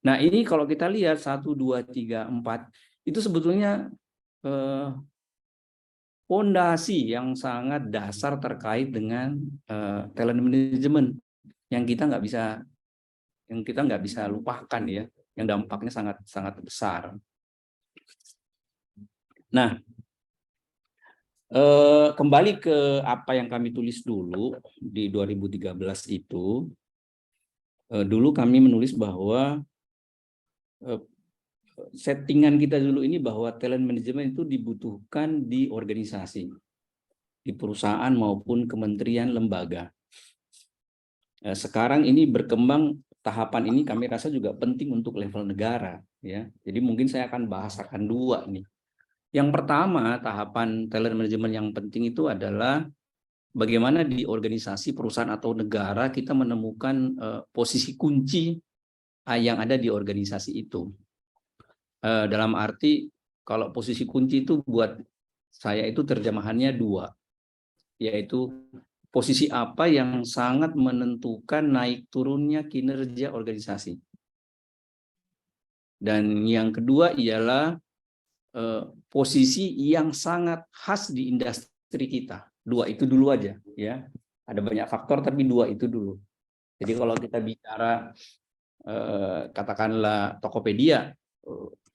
Nah, ini kalau kita lihat 1, 2, 3, 4 itu sebetulnya fondasi yang sangat dasar terkait dengan talent management yang kita nggak bisa lupakan ya, yang dampaknya sangat besar. Nah, kembali ke apa yang kami tulis dulu di 2013 itu, dulu kami menulis bahwa settingan kita dulu ini bahwa talent management itu dibutuhkan di organisasi, di perusahaan maupun kementerian lembaga. Sekarang ini berkembang, tahapan ini kami rasa juga penting untuk level negara ya. Jadi mungkin saya akan bahasakan dua nih. Yang pertama, tahapan talent management yang penting itu adalah bagaimana di organisasi, perusahaan atau negara kita menemukan posisi kunci yang ada di organisasi itu. Dalam arti kalau posisi kunci itu buat saya itu terjemahannya dua, yaitu posisi apa yang sangat menentukan naik turunnya kinerja organisasi. Dan yang kedua ialah posisi yang sangat khas di industri kita. Dua itu dulu aja ya. Ada banyak faktor tapi dua itu dulu. Jadi kalau kita bicara katakanlah Tokopedia,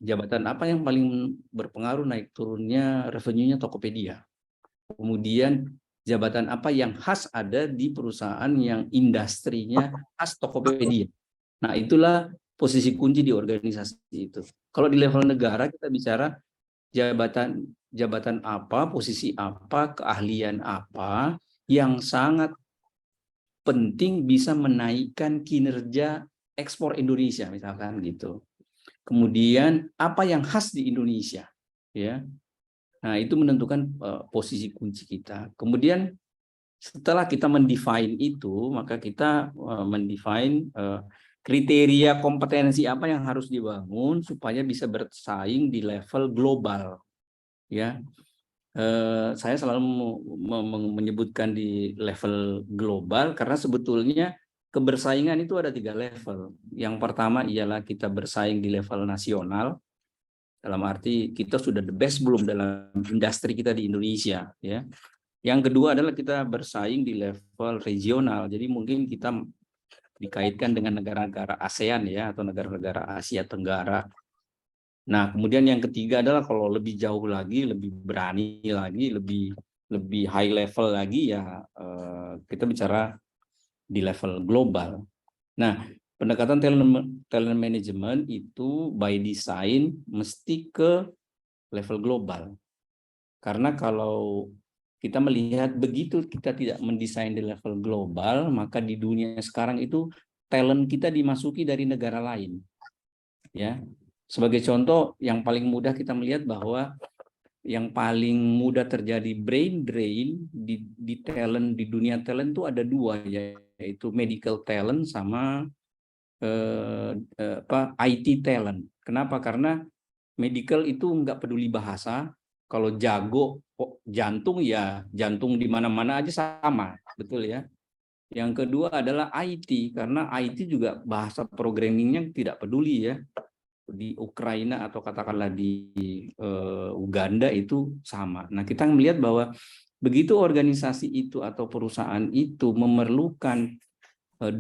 jabatan apa yang paling berpengaruh naik turunnya revenue-nya Tokopedia. Kemudian jabatan apa yang khas ada di perusahaan yang industrinya khas Tokopedia. Nah, itulah posisi kunci di organisasi itu. Kalau di level negara kita bicara jabatan apa, posisi apa, keahlian apa yang sangat penting bisa menaikkan kinerja ekspor Indonesia misalkan gitu. Kemudian apa yang khas di Indonesia ya. Nah, itu menentukan posisi kunci kita. Kemudian setelah kita mendefine itu, maka kita mendefine kriteria kompetensi apa yang harus dibangun supaya bisa bersaing di level global. Ya, saya selalu menyebutkan di level global karena sebetulnya kebersaingan itu ada 3 level. Yang pertama ialah kita bersaing di level nasional. Dalam arti kita sudah the best belum dalam industri kita di Indonesia ya. Yang kedua adalah kita bersaing di level regional. Jadi mungkin kita dikaitkan dengan negara-negara ASEAN ya atau negara-negara Asia Tenggara. Nah, kemudian yang ketiga adalah kalau lebih jauh lagi, lebih berani lagi, lebih high level lagi ya kita bicara di level global. Nah, pendekatan talent management itu by design mesti ke level global. Karena kalau kita melihat begitu kita tidak mendesain di level global, maka di dunia sekarang itu talent kita dimasuki dari negara lain. Ya. Sebagai contoh yang paling mudah kita melihat bahwa yang paling mudah terjadi brain drain di talent, di dunia talent itu ada 2, yaitu medical talent sama IT talent. Kenapa? Karena medical itu nggak peduli bahasa. Kalau jago jantung ya jantung di mana-mana aja sama, betul ya. Yang kedua adalah IT, karena IT juga bahasa programmingnya tidak peduli ya. Di Ukraina atau katakanlah di Uganda itu sama. Nah, kita melihat bahwa begitu organisasi itu atau perusahaan itu memerlukan 2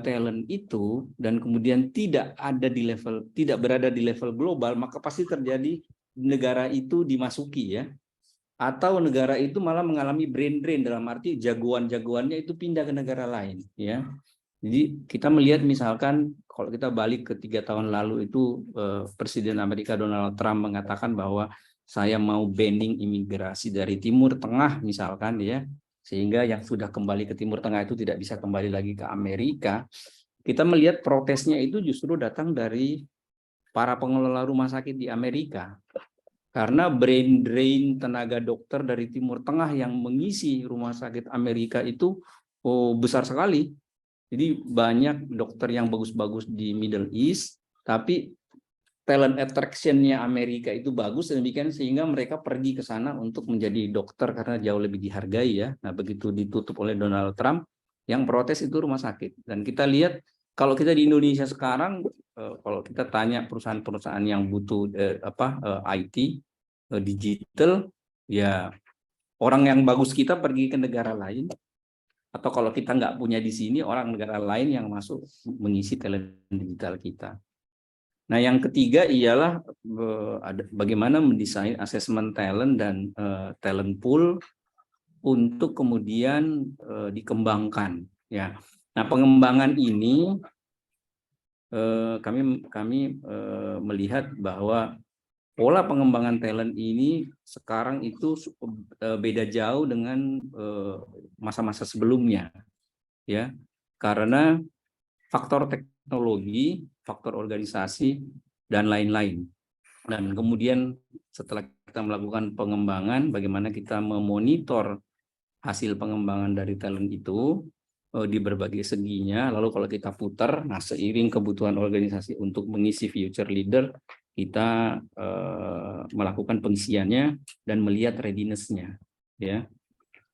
talent itu dan kemudian tidak berada di level global, maka pasti terjadi negara itu dimasuki ya. Atau negara itu malah mengalami brain drain, dalam arti jagoan-jagoannya itu pindah ke negara lain ya. Jadi kita melihat misalkan kalau kita balik ke 3 tahun lalu itu Presiden Amerika Donald Trump mengatakan bahwa saya mau banning imigrasi dari Timur Tengah misalkan ya, sehingga yang sudah kembali ke Timur Tengah itu tidak bisa kembali lagi ke Amerika. Kita melihat protesnya itu justru datang dari para pengelola rumah sakit di Amerika. Karena brain drain tenaga dokter dari Timur Tengah yang mengisi rumah sakit Amerika itu besar sekali. Jadi banyak dokter yang bagus-bagus di Middle East, tapi talent attraction-nya Amerika itu bagus demikian sehingga mereka pergi ke sana untuk menjadi dokter karena jauh lebih dihargai ya. Nah, begitu ditutup oleh Donald Trump, yang protes itu rumah sakit. Dan kita lihat kalau kita di Indonesia sekarang, kalau kita tanya perusahaan-perusahaan yang butuh IT digital, ya orang yang bagus kita pergi ke negara lain, atau kalau kita nggak punya di sini, orang negara lain yang masuk mengisi talent digital kita. Nah, yang ketiga ialah bagaimana mendesain asesmen talent dan talent pool untuk kemudian dikembangkan. Ya, nah pengembangan ini kami melihat bahwa pola pengembangan talent ini sekarang itu beda jauh dengan masa-masa sebelumnya, ya, karena faktor teknologi, faktor organisasi, dan lain-lain. Dan kemudian setelah kita melakukan pengembangan, bagaimana kita memonitor hasil pengembangan dari talent itu di berbagai seginya. Lalu kalau kita putar, nah seiring kebutuhan organisasi untuk mengisi future leader, kita melakukan pengisiannya dan melihat readiness-nya. Ya.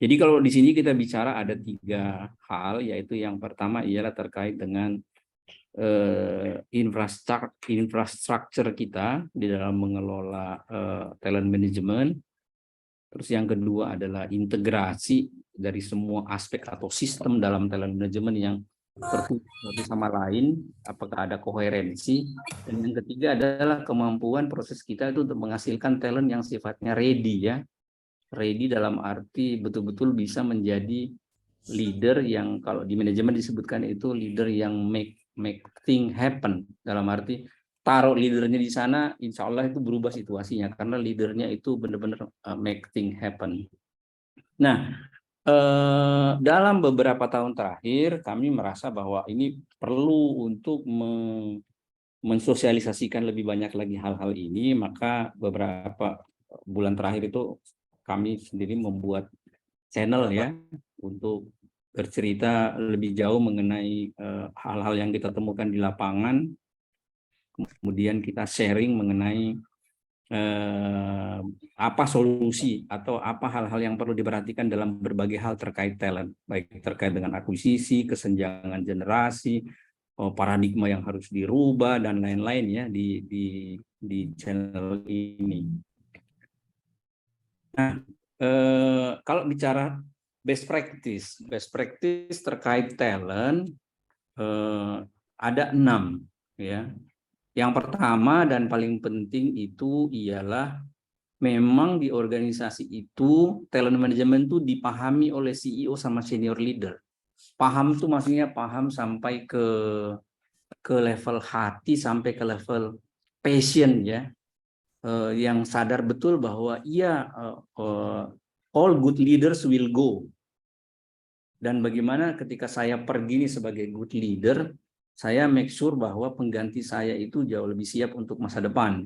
Jadi kalau di sini kita bicara ada 3 hal, yaitu yang pertama ialah terkait dengan infrastruktur kita di dalam mengelola talent management. Terus yang kedua adalah integrasi dari semua aspek atau sistem dalam talent management yang berhubungan satu sama lain, apakah ada koherensi. Dan yang ketiga adalah kemampuan proses kita itu untuk menghasilkan talent yang sifatnya ready, ya. Ready dalam arti betul-betul bisa menjadi leader yang kalau di manajemen disebutkan itu leader yang make thing happen, dalam arti taruh leadernya di sana, insya Allah itu berubah situasinya karena leadernya itu benar-benar make thing happen. Nah, dalam beberapa tahun terakhir kami merasa bahwa ini perlu untuk mensosialisasikan lebih banyak lagi hal-hal ini, maka beberapa bulan terakhir itu kami sendiri membuat channel ya untuk bercerita lebih jauh mengenai hal-hal yang kita temukan di lapangan, kemudian kita sharing mengenai apa solusi atau apa hal-hal yang perlu diperhatikan dalam berbagai hal terkait talent, baik terkait dengan akuisisi, kesenjangan generasi, paradigma yang harus dirubah dan lain-lain ya di channel ini. Nah, kalau bicara best practice terkait talent ada 6 ya. Yang pertama dan paling penting itu ialah memang di organisasi itu talent management itu dipahami oleh CEO sama senior leader. Paham itu maksudnya paham sampai ke level hati, sampai ke level passion ya. Yang sadar betul bahwa all good leaders will go. Dan bagaimana ketika saya pergi nih sebagai good leader, saya make sure bahwa pengganti saya itu jauh lebih siap untuk masa depan.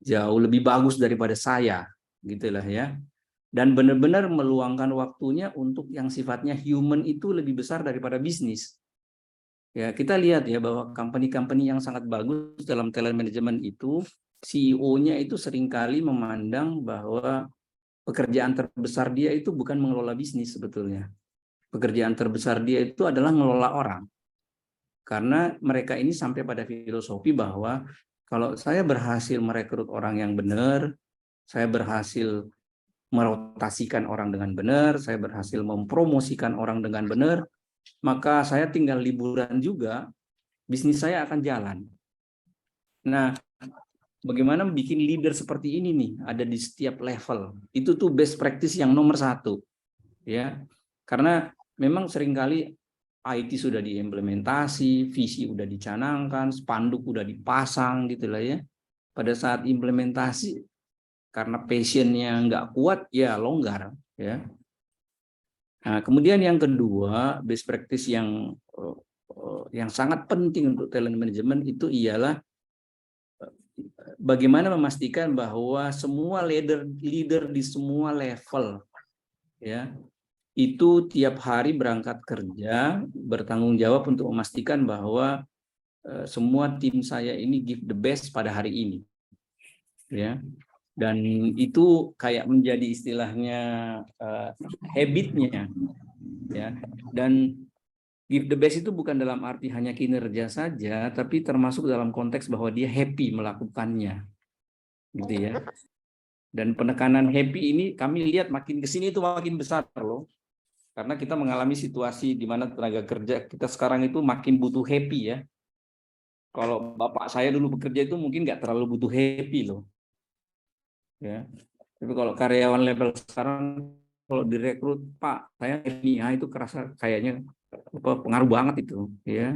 Jauh lebih bagus daripada saya, gitulah ya. Dan benar-benar meluangkan waktunya untuk yang sifatnya human itu lebih besar daripada bisnis. Ya, kita lihat ya bahwa company-company yang sangat bagus dalam talent management itu, CEO-nya itu seringkali memandang bahwa pekerjaan terbesar dia itu bukan mengelola bisnis sebetulnya. Pekerjaan terbesar dia itu adalah mengelola orang. Karena mereka ini sampai pada filosofi bahwa kalau saya berhasil merekrut orang yang benar, saya berhasil merotasikan orang dengan benar, saya berhasil mempromosikan orang dengan benar, maka saya tinggal liburan juga, bisnis saya akan jalan. Nah, bagaimana bikin leader seperti ini nih, ada di setiap level. Itu tuh best practice yang nomor 1. Ya. Karena memang seringkali IT sudah diimplementasi, visi udah dicanangkan, spanduk udah dipasang gitu lah ya. Pada saat implementasi, karena passionnya nggak kuat, ya longgar. Ya. Nah, kemudian yang kedua, best practice yang sangat penting untuk talent management itu ialah bagaimana memastikan bahwa semua leader di semua level ya itu tiap hari berangkat kerja, bertanggung jawab untuk memastikan bahwa semua tim saya ini give the best pada hari ini, ya. Dan itu kayak menjadi istilahnya habitnya, ya. Dan give the best itu bukan dalam arti hanya kinerja saja, tapi termasuk dalam konteks bahwa dia happy melakukannya, gitu ya. Dan penekanan happy ini kami lihat makin kesini itu makin besar loh. Karena kita mengalami situasi di mana tenaga kerja kita sekarang itu makin butuh happy ya. Kalau bapak saya dulu bekerja itu mungkin nggak terlalu butuh happy loh. Ya. Tapi kalau karyawan level sekarang, kalau direkrut, Pak, saya happy, ya, itu kerasa kayaknya pengaruh banget itu. Ya.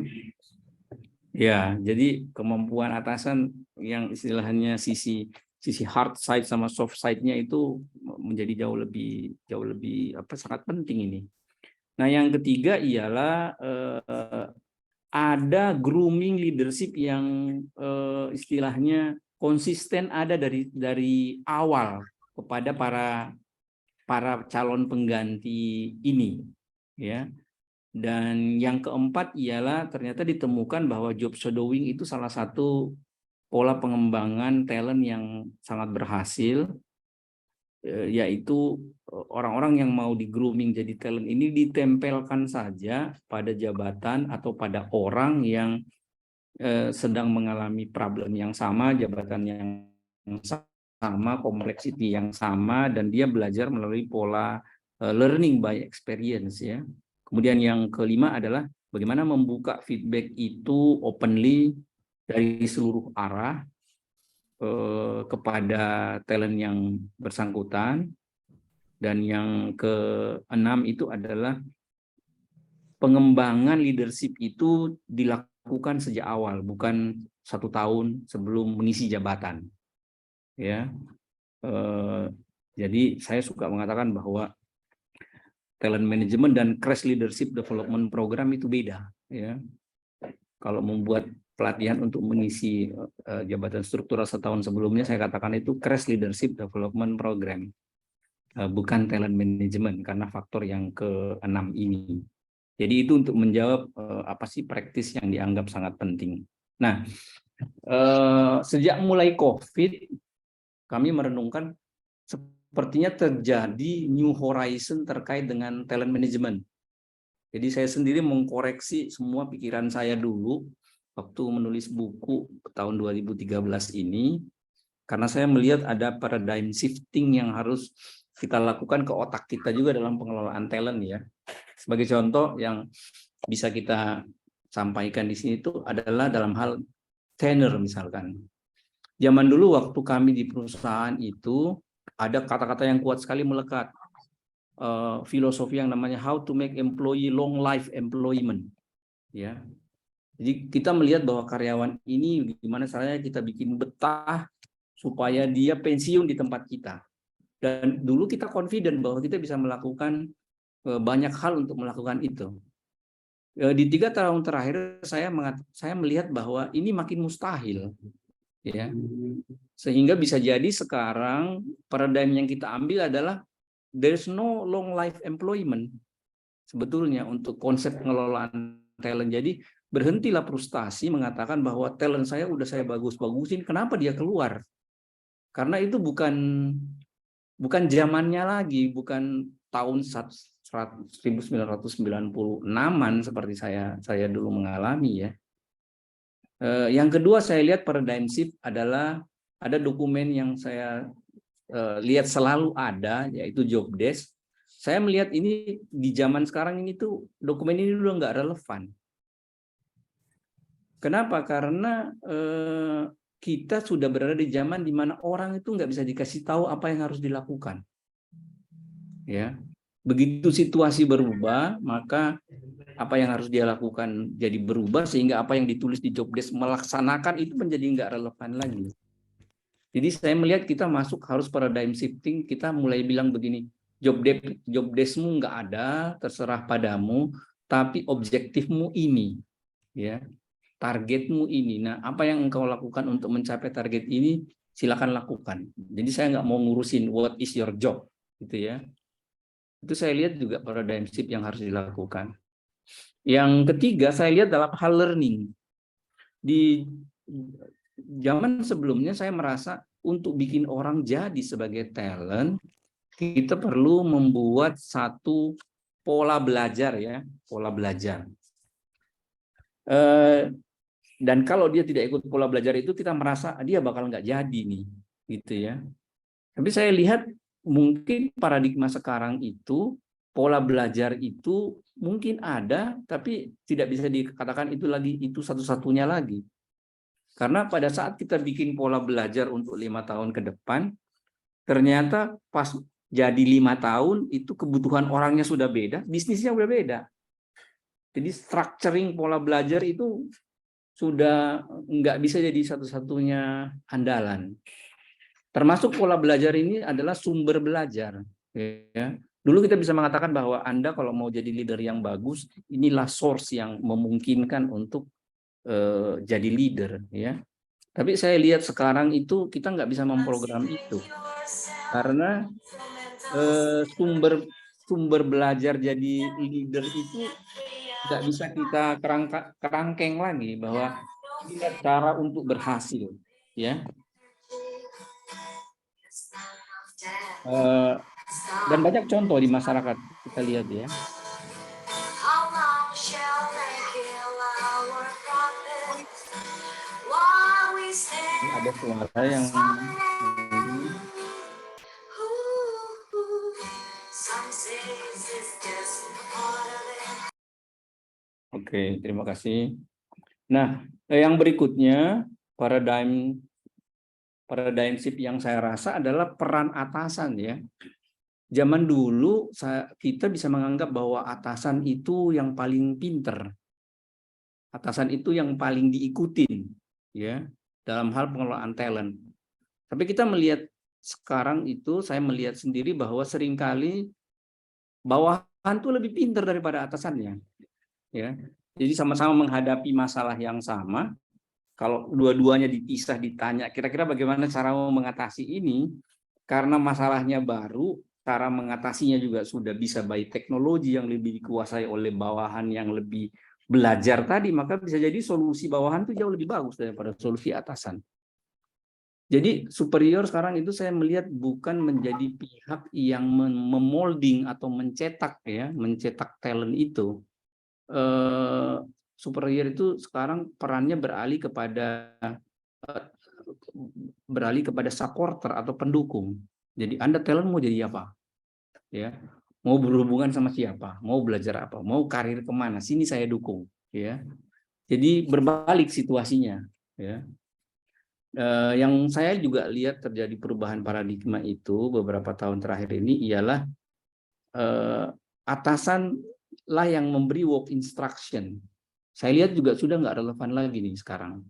Ya, jadi kemampuan atasan yang istilahnya sisi hard side sama soft side-nya itu menjadi jauh lebih sangat penting ini. Nah, yang ketiga ialah ada grooming leadership yang istilahnya konsisten ada dari awal kepada para calon pengganti ini, ya. Dan yang keempat ialah ternyata ditemukan bahwa job shadowing itu salah satu pola pengembangan talent yang sangat berhasil, yaitu orang-orang yang mau di grooming jadi talent ini ditempelkan saja pada jabatan atau pada orang yang sedang mengalami problem yang sama, jabatan yang sama, kompleksiti yang sama, dan dia belajar melalui pola learning by experience, ya. Kemudian yang kelima adalah bagaimana membuka feedback itu openly dari seluruh arah kepada talent yang bersangkutan. Dan yang keenam itu adalah pengembangan leadership itu dilakukan sejak awal, bukan 1 tahun sebelum mengisi jabatan. Ya, jadi saya suka mengatakan bahwa talent management dan crash leadership development program itu beda. Ya, kalau membuat pelatihan untuk mengisi jabatan struktural setahun sebelumnya, saya katakan itu crash leadership development program, bukan talent management, karena faktor yang ke-6 ini. Jadi itu untuk menjawab apa sih praktis yang dianggap sangat penting. Nah, sejak mulai COVID, kami merenungkan sepertinya terjadi new horizon terkait dengan talent management. Jadi saya sendiri mengkoreksi semua pikiran saya dulu waktu menulis buku tahun 2013 ini, karena saya melihat ada paradigm shifting yang harus kita lakukan ke otak kita juga dalam pengelolaan talent, ya. Sebagai contoh yang bisa kita sampaikan di sini itu adalah dalam hal tenure misalkan. Zaman dulu waktu kami di perusahaan itu ada kata-kata yang kuat sekali melekat. Filosofi yang namanya how to make employee long life employment, ya. Jadi kita melihat bahwa karyawan ini gimana caranya kita bikin betah supaya dia pensiun di tempat kita. Dan dulu kita confident bahwa kita bisa melakukan banyak hal untuk melakukan itu. Di 3 tahun terakhir saya melihat bahwa ini makin mustahil, ya. Sehingga bisa jadi sekarang paradigm yang kita ambil adalah there's no long life employment sebetulnya untuk konsep pengelolaan talent. Jadi berhentilah frustasi mengatakan bahwa talent saya udah saya bagus-bagusin, kenapa dia keluar? Karena itu bukan zamannya lagi, bukan tahun 1996-an seperti saya dulu mengalami, ya. Yang kedua saya lihat paradigm shift adalah ada dokumen yang saya lihat selalu ada, yaitu job desk. Saya melihat ini di zaman sekarang ini tuh dokumen ini udah nggak relevan. Kenapa? Karena kita sudah berada di zaman di mana orang itu nggak bisa dikasih tahu apa yang harus dilakukan. Ya, begitu situasi berubah, maka apa yang harus dia lakukan jadi berubah, sehingga apa yang ditulis di job desk melaksanakan itu menjadi nggak relevan lagi. Jadi saya melihat kita masuk harus paradigm shifting. Kita mulai bilang begini, job deskmu nggak ada, terserah padamu, tapi objektifmu ini, ya, targetmu ini. Nah, apa yang engkau lakukan untuk mencapai target ini, silakan lakukan. Jadi saya nggak mau ngurusin what is your job, gitu ya. Itu saya lihat juga paradigm shift yang harus dilakukan. Yang ketiga, saya lihat dalam hal learning. Di zaman sebelumnya saya merasa untuk bikin orang jadi sebagai talent, kita perlu membuat satu pola belajar ya, pola belajar. Dan kalau dia tidak ikut pola belajar itu, kita merasa dia bakal nggak jadi nih, gitu ya. Tapi saya lihat mungkin paradigma sekarang itu pola belajar itu mungkin ada, tapi tidak bisa dikatakan itu satu-satunya lagi. Karena pada saat kita bikin pola belajar untuk 5 tahun ke depan, ternyata pas jadi 5 tahun itu kebutuhan orangnya sudah beda, bisnisnya sudah beda. Jadi structuring pola belajar itu sudah nggak bisa jadi satu-satunya andalan. Termasuk pola belajar ini adalah sumber belajar. Ya. Dulu kita bisa mengatakan bahwa Anda kalau mau jadi leader yang bagus, inilah source yang memungkinkan untuk jadi leader. Ya. Tapi saya lihat sekarang itu kita nggak bisa memprogram itu. Karena sumber belajar jadi leader itu nggak bisa kita kerangkeng lagi bahwa ini cara untuk berhasil. Ya. Dan banyak contoh di masyarakat kita lihat ya. Ini ada suara yang Oke, terima kasih. Nah, yang berikutnya paradigm shift yang saya rasa adalah peran atasan ya. Zaman dulu kita bisa menganggap bahwa atasan itu yang paling pinter. Atasan itu yang paling diikutin ya dalam hal pengelolaan talent. Tapi kita melihat sekarang itu saya melihat sendiri bahwa seringkali bawahan itu lebih pinter daripada atasannya. Ya. Jadi sama-sama menghadapi masalah yang sama. Kalau dua-duanya dipisah ditanya, kira-kira bagaimana cara mengatasi ini? Karena masalahnya baru, cara mengatasinya juga sudah bisa by teknologi yang lebih dikuasai oleh bawahan yang lebih belajar tadi, maka bisa jadi solusi bawahan itu jauh lebih bagus daripada solusi atasan. Jadi superior sekarang itu saya melihat bukan menjadi pihak yang memolding atau mencetak talent itu. Superior itu sekarang perannya beralih kepada supporter atau pendukung. Jadi Anda talent mau jadi apa? Ya, mau berhubungan sama siapa? Mau belajar apa? Mau karir kemana? Sini saya dukung. Ya, jadi berbalik situasinya. Ya. Yang saya juga lihat terjadi perubahan paradigma itu beberapa tahun terakhir ini ialah atasan lah yang memberi work instruction. Saya lihat juga sudah nggak relevan lagi nih sekarang.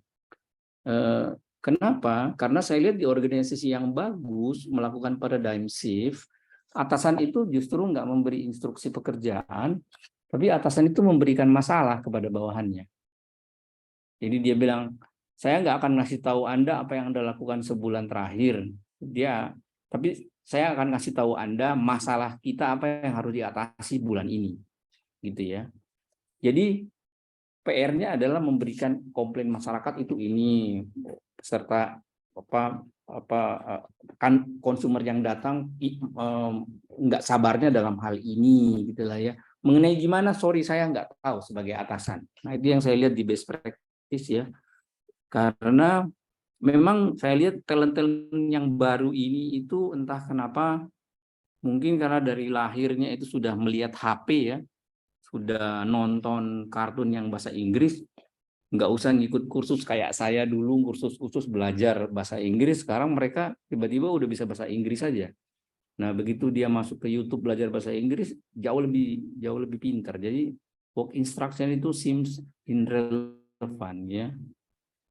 Kenapa? Karena saya lihat di organisasi yang bagus melakukan paradigm shift, atasan itu justru nggak memberi instruksi pekerjaan, tapi atasan itu memberikan masalah kepada bawahannya. Jadi dia bilang, saya nggak akan ngasih tahu Anda apa yang Anda lakukan sebulan terakhir. Tapi saya akan ngasih tahu Anda masalah kita apa yang harus diatasi bulan ini. Gitu ya. Jadi PR-nya adalah memberikan komplain masyarakat itu ini, serta kan konsumer yang datang nggak sabarnya dalam hal ini, gitulah ya. Mengenai gimana, sorry saya nggak tahu sebagai atasan. Nah itu yang saya lihat di best practice ya, karena memang saya lihat talent-talent yang baru ini itu entah kenapa, mungkin karena dari lahirnya itu sudah melihat HP ya. Sudah nonton kartun yang bahasa Inggris, nggak usah ngikut kursus kayak saya dulu, kursus belajar bahasa Inggris, sekarang mereka tiba-tiba udah bisa bahasa Inggris saja. Nah, begitu dia masuk ke YouTube belajar bahasa Inggris, jauh lebih pintar. Jadi, work instruction itu seems irrelevant ya.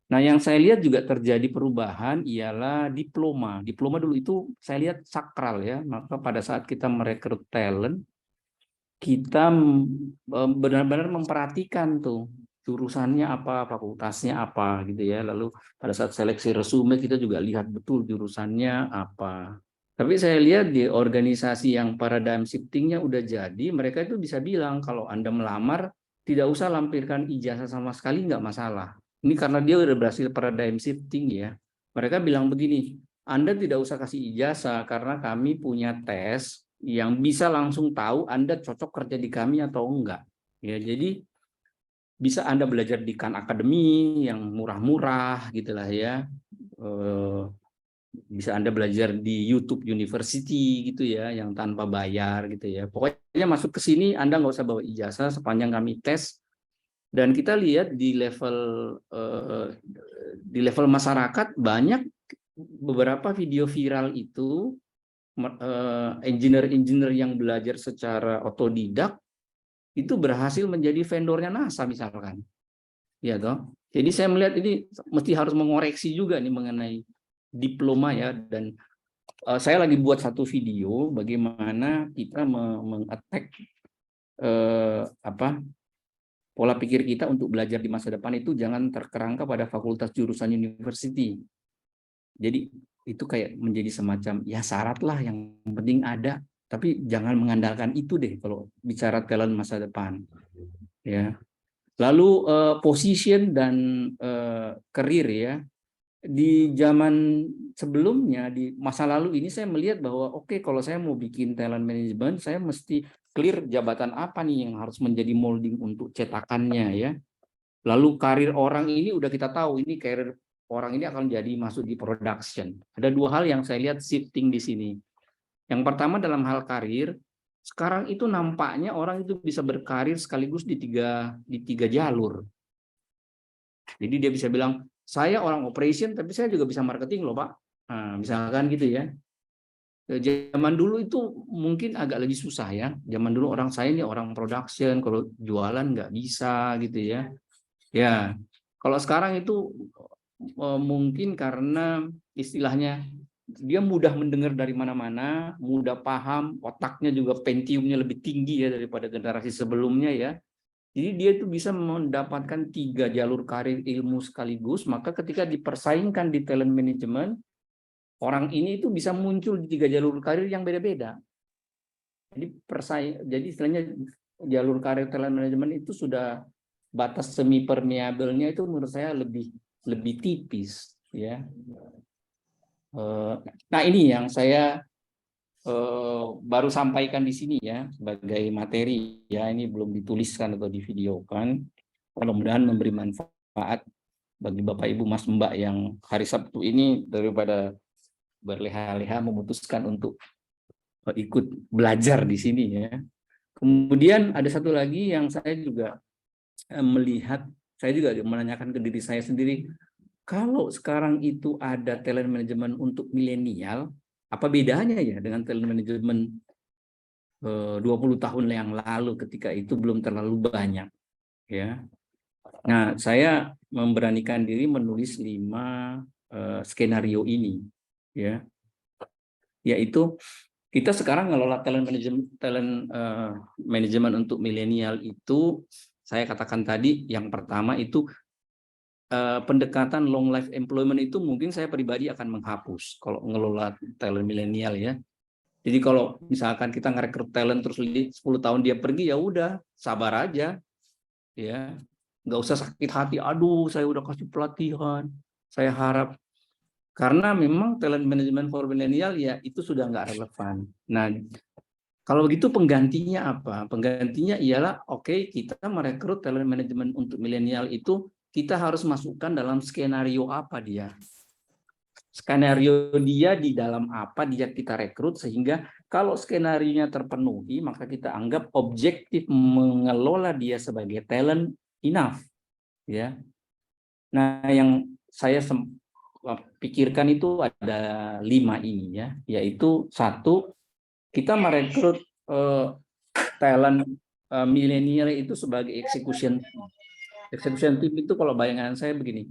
Nah, yang saya lihat juga terjadi perubahan ialah diploma. Diploma dulu itu saya lihat sakral ya, maka pada saat kita merekrut talent, kita benar-benar memperhatikan tuh jurusannya apa, fakultasnya apa gitu ya. Lalu pada saat seleksi resume kita juga lihat betul jurusannya apa. Tapi saya lihat di organisasi yang paradigm shifting-nya udah jadi, mereka itu bisa bilang kalau Anda melamar tidak usah lampirkan ijazah sama sekali, nggak masalah. Ini karena dia udah berhasil paradigm shifting ya. Mereka bilang begini, Anda tidak usah kasih ijazah karena kami punya tes yang bisa langsung tahu Anda cocok kerja di kami atau enggak. Ya, jadi bisa Anda belajar di Khan Academy yang murah-murah gitulah ya. Bisa Anda belajar di YouTube University gitu ya, yang tanpa bayar gitu ya. Pokoknya masuk ke sini Anda nggak usah bawa ijazah sepanjang kami tes. Dan kita lihat di level masyarakat banyak beberapa video viral itu engineer-engineer yang belajar secara otodidak itu berhasil menjadi vendornya NASA misalkan. Ya toh. Jadi saya melihat ini mesti harus mengoreksi juga nih mengenai diploma ya, dan saya lagi buat satu video bagaimana kita meng-attack pola pikir kita untuk belajar di masa depan itu jangan terkerangka pada fakultas jurusan university. Jadi itu kayak menjadi semacam ya syarat lah, yang penting ada, tapi jangan mengandalkan itu deh kalau bicara talent masa depan. Ya. Lalu position dan karir ya. Di zaman sebelumnya, di masa lalu ini saya melihat bahwa oke, kalau saya mau bikin talent management, saya mesti clear jabatan apa nih yang harus menjadi molding untuk cetakannya ya. Lalu karir orang ini udah kita tahu, ini karir orang ini akan jadi masuk di production. Ada dua hal yang saya lihat shifting di sini. Yang pertama dalam hal karir, sekarang itu nampaknya orang itu bisa berkarir sekaligus di tiga jalur. Jadi dia bisa bilang, saya orang operation, tapi saya juga bisa marketing loh Pak. Nah, misalkan gitu ya. Zaman dulu itu mungkin agak lebih susah ya. Zaman dulu orang saya ini orang production, kalau jualan nggak bisa gitu ya. Ya, kalau sekarang itu mungkin karena istilahnya dia mudah mendengar dari mana-mana, mudah paham, otaknya juga Pentiumnya lebih tinggi ya daripada generasi sebelumnya ya. Jadi dia itu bisa mendapatkan 3 jalur karir ilmu sekaligus, maka ketika dipersaingkan di talent management, orang ini itu bisa muncul di 3 jalur karir yang beda-beda. Jadi istilahnya jalur karir talent management itu sudah batas semi permeabelnya itu menurut saya lebih tipis ya. Nah ini yang saya baru sampaikan di sini ya sebagai materi ya, ini belum dituliskan atau divideokan. Mudah-mudahan memberi manfaat bagi Bapak Ibu Mas Mbak yang hari Sabtu ini daripada berleha-leha memutuskan untuk ikut belajar di sini ya. Kemudian ada satu lagi yang saya juga melihat, saya juga menanyakan ke diri saya sendiri, kalau sekarang itu ada talent management untuk milenial, apa bedanya ya dengan talent management 20 tahun yang lalu ketika itu belum terlalu banyak ya. Nah, saya memberanikan diri menulis 5 skenario ini ya. Yaitu kita sekarang ngelola talent management untuk milenial itu, saya katakan tadi yang pertama itu pendekatan long life employment itu mungkin saya pribadi akan menghapus kalau ngelola talent milenial ya. Jadi kalau misalkan kita ngerekrut talent terus 10 tahun dia pergi, ya udah sabar aja ya, nggak usah sakit hati, aduh saya udah kasih pelatihan, saya harap, karena memang talent management for milenial ya itu sudah nggak relevan. Nah kalau begitu penggantinya apa? Penggantinya ialah oke, kita merekrut talent management untuk milenial itu kita harus masukkan dalam skenario apa dia. Skenario dia di dalam apa dia kita rekrut, sehingga kalau skenarionya terpenuhi maka kita anggap objektif mengelola dia sebagai talent enough ya. Nah yang saya pikirkan itu ada 5 ini ya, yaitu 1, kita merekrut talent milenial itu sebagai execution team. Itu kalau bayangan saya begini,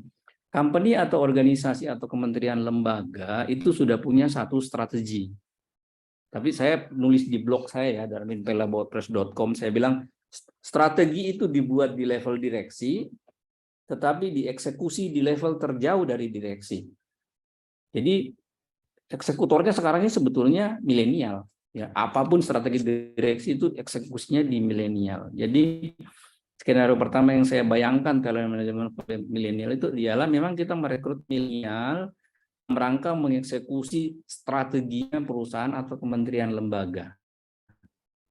company atau organisasi atau kementerian lembaga itu sudah punya satu strategi. Tapi saya nulis di blog saya ya, darminpelaboutpress.com, saya bilang strategi itu dibuat di level direksi, tetapi dieksekusi di level terjauh dari direksi. Jadi eksekutornya sekarang ini sebetulnya milenial. Ya, apapun strategi direksi itu eksekusinya di milenial. Jadi skenario pertama yang saya bayangkan talent manajemen milenial itu ialah memang kita merekrut milenial merangka mengeksekusi strateginya perusahaan atau kementerian lembaga.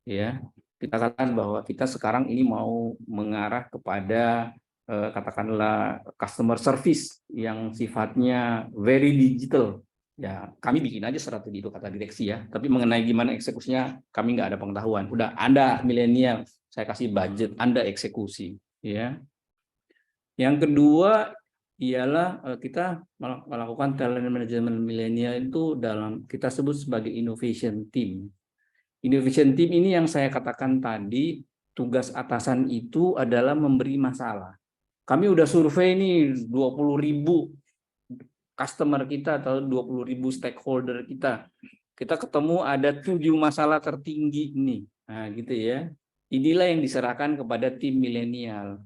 Ya, kita katakan bahwa kita sekarang ini mau mengarah kepada katakanlah customer service yang sifatnya very digital. Ya, kami bikin aja strategi itu kata direksi ya. Tapi mengenai gimana eksekusinya kami nggak ada pengetahuan. Udah Anda milenial, saya kasih budget, Anda eksekusi. Ya. Yang kedua ialah kita melakukan talent management milenial itu dalam kita sebut sebagai innovation team. Innovation team ini yang saya katakan tadi, tugas atasan itu adalah memberi masalah. Kami udah survei nih 20.000 customer kita atau 20.000 stakeholder kita. Kita ketemu ada 7 masalah tertinggi ini. Nah, gitu ya. Inilah yang diserahkan kepada tim milenial.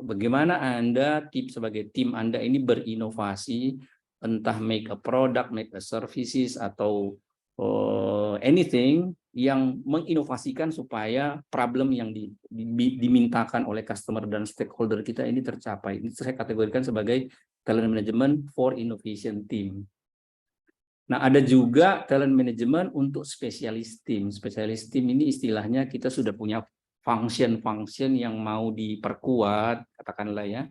Bagaimana Anda sebagai tim Anda ini berinovasi, entah make a product, make a services atau anything yang menginovasikan supaya problem yang dimintakan oleh customer dan stakeholder kita ini tercapai. Ini saya kategorikan sebagai talent management for innovation team. Nah, ada juga talent management untuk spesialis team. Spesialis team ini istilahnya kita sudah punya function-function yang mau diperkuat, katakanlah ya.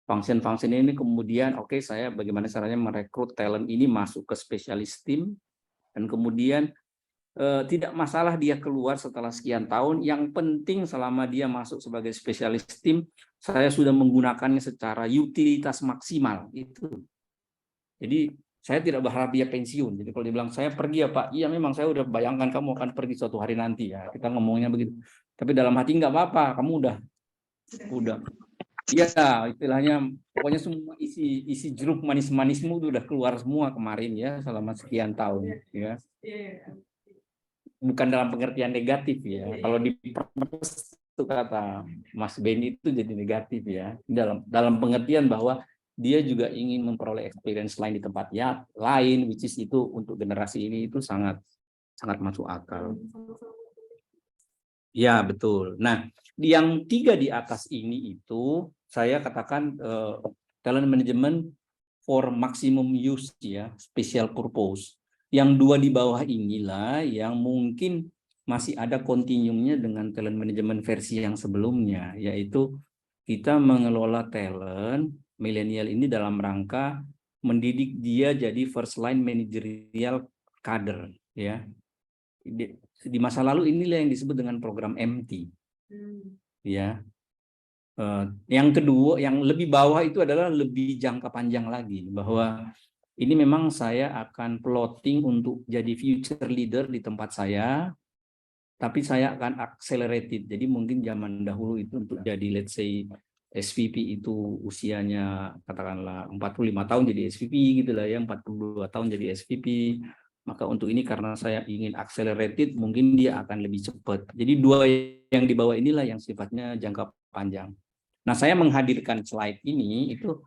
Function-function ini kemudian, oke, saya bagaimana caranya merekrut talent ini masuk ke spesialis team, dan kemudian tidak masalah dia keluar setelah sekian tahun, yang penting selama dia masuk sebagai spesialis tim, saya sudah menggunakannya secara utilitas maksimal. Itu. Jadi saya tidak berharap dia pensiun. Jadi kalau dibilang saya pergi ya Pak, iya memang saya udah bayangkan kamu akan pergi suatu hari nanti ya. Kita ngomongnya begitu. Tapi dalam hati nggak apa-apa, kamu udah. Iya, istilahnya pokoknya semua isi jeruk manis-manismu udah keluar semua kemarin ya selama sekian tahun ya. Bukan dalam pengertian negatif ya. Kalau di itu kata Mas Benny itu jadi negatif ya. Dalam pengertian bahwa dia juga ingin memperoleh experience lain di tempat lain, which is itu untuk generasi ini itu sangat masuk akal. Ya betul. Nah, yang 3 di atas ini itu saya katakan talent management for maximum use ya, special purpose. Yang 2 di bawah inilah yang mungkin masih ada kontinuumnya dengan talent management versi yang sebelumnya, yaitu kita mengelola talent milenial ini dalam rangka mendidik dia jadi first line managerial kader ya. Di masa lalu inilah yang disebut dengan program MT. Ya. Yang kedua, yang lebih bawah itu adalah lebih jangka panjang lagi, bahwa ini memang saya akan plotting untuk jadi future leader di tempat saya, tapi saya akan accelerated. Jadi mungkin zaman dahulu itu untuk jadi let's say SVP itu usianya katakanlah 45 tahun jadi SVP gitu lah ya, 42 tahun jadi SVP. Maka untuk ini karena saya ingin accelerated, mungkin dia akan lebih cepat. Jadi 2 yang di bawah inilah yang sifatnya jangka panjang. Nah, saya menghadirkan slide ini itu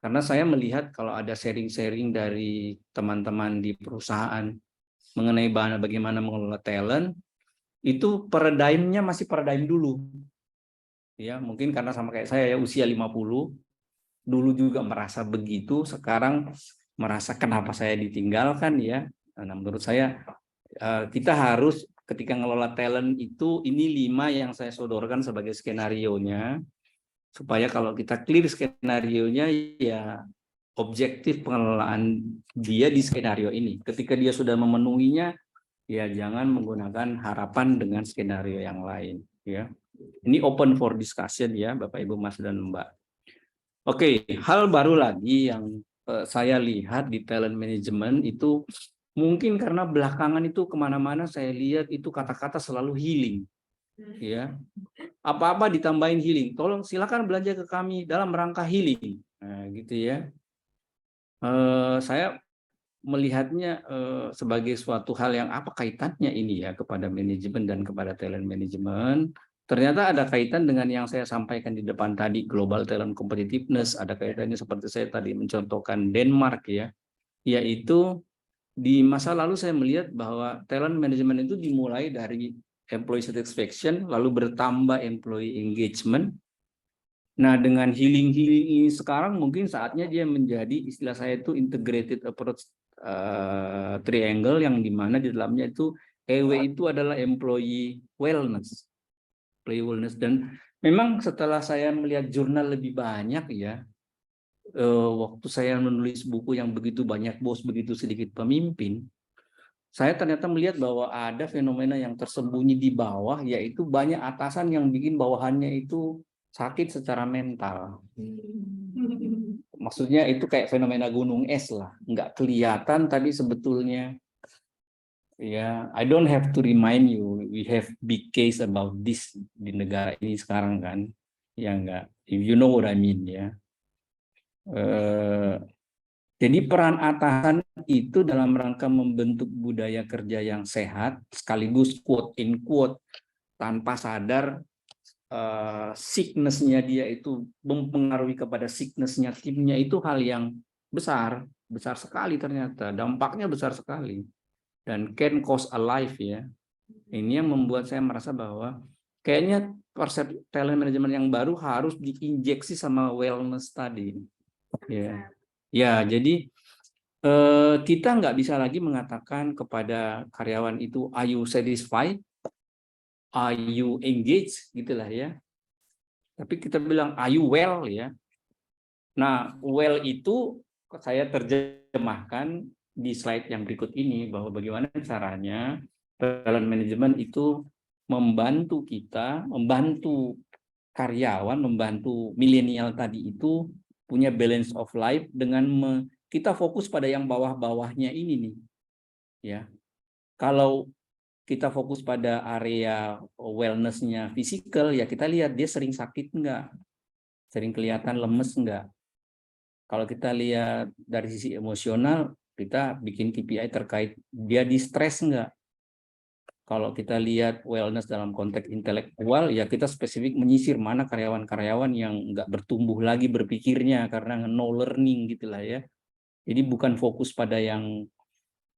karena saya melihat kalau ada sharing-sharing dari teman-teman di perusahaan mengenai bagaimana mengelola talent, itu paradigmnya masih paradigm dulu. Ya, mungkin karena sama kayak saya ya, usia 50, dulu juga merasa begitu, sekarang merasa kenapa saya ditinggalkan ya. Nah, menurut saya kita harus ketika ngelola talent itu, ini 5 yang saya sodorkan sebagai skenario-nya, supaya kalau kita clear skenario-nya ya objektif pengelolaan dia di skenario ini. Ketika dia sudah memenuhinya, ya jangan menggunakan harapan dengan skenario yang lain. Ya, ini open for discussion ya, Bapak, Ibu, Mas dan Mbak. Oke, hal baru lagi yang saya lihat di talent management itu mungkin karena belakangan itu kemana-mana saya lihat itu kata-kata selalu healing. Ya, apa-apa ditambahin healing. Tolong silakan belanja ke kami dalam rangka healing. Nah, gitu ya. Saya melihatnya sebagai suatu hal yang apa kaitannya ini ya kepada manajemen dan kepada talent management. Ternyata ada kaitan dengan yang saya sampaikan di depan tadi, global talent competitiveness. Ada kaitannya seperti saya tadi mencontohkan Denmark ya, yaitu di masa lalu saya melihat bahwa talent management itu dimulai dari employee satisfaction, lalu bertambah employee engagement. Nah, dengan healing ini sekarang mungkin saatnya dia menjadi, istilah saya itu integrated approach triangle, yang dimana di dalamnya itu EW itu adalah employee wellness. Dan memang setelah saya melihat jurnal lebih banyak ya, waktu saya menulis buku yang begitu banyak bos, begitu sedikit pemimpin, saya ternyata melihat bahwa ada fenomena yang tersembunyi di bawah, yaitu banyak atasan yang bikin bawahannya itu sakit secara mental. Maksudnya itu kayak fenomena gunung es lah, nggak kelihatan tapi sebetulnya ya, I don't have to remind you, we have big case about this di negara ini sekarang kan, ya enggak, if you know what I mean ya. Jadi peran atasan itu dalam rangka membentuk budaya kerja yang sehat, sekaligus quote in quote tanpa sadar sickness-nya dia itu mempengaruhi kepada sickness-nya timnya, itu hal yang besar sekali ternyata, dampaknya besar sekali dan can cost a life ya. Ini yang membuat saya merasa bahwa kayaknya konsep talent management yang baru harus diinjeksi sama wellness tadi. Ya, jadi kita nggak bisa lagi mengatakan kepada karyawan itu, are you satisfied, are you engaged, gitulah ya. Tapi kita bilang, are you well ya. Nah, well itu saya terjemahkan di slide yang berikut ini, bahwa bagaimana caranya talent management itu membantu kita, membantu karyawan, membantu milenial tadi itu punya balance of life dengan kita fokus pada yang bawah-bawahnya ini nih. Ya. Kalau kita fokus pada area wellness-nya fisikal, ya kita lihat dia sering sakit enggak? Sering kelihatan lemes enggak? Kalau kita lihat dari sisi emosional, kita bikin KPI terkait dia di stres enggak? Kalau kita lihat wellness dalam konteks intelektual, ya kita spesifik menyisir mana karyawan-karyawan yang nggak bertumbuh lagi berpikirnya karena no learning gitulah ya. Jadi bukan fokus pada yang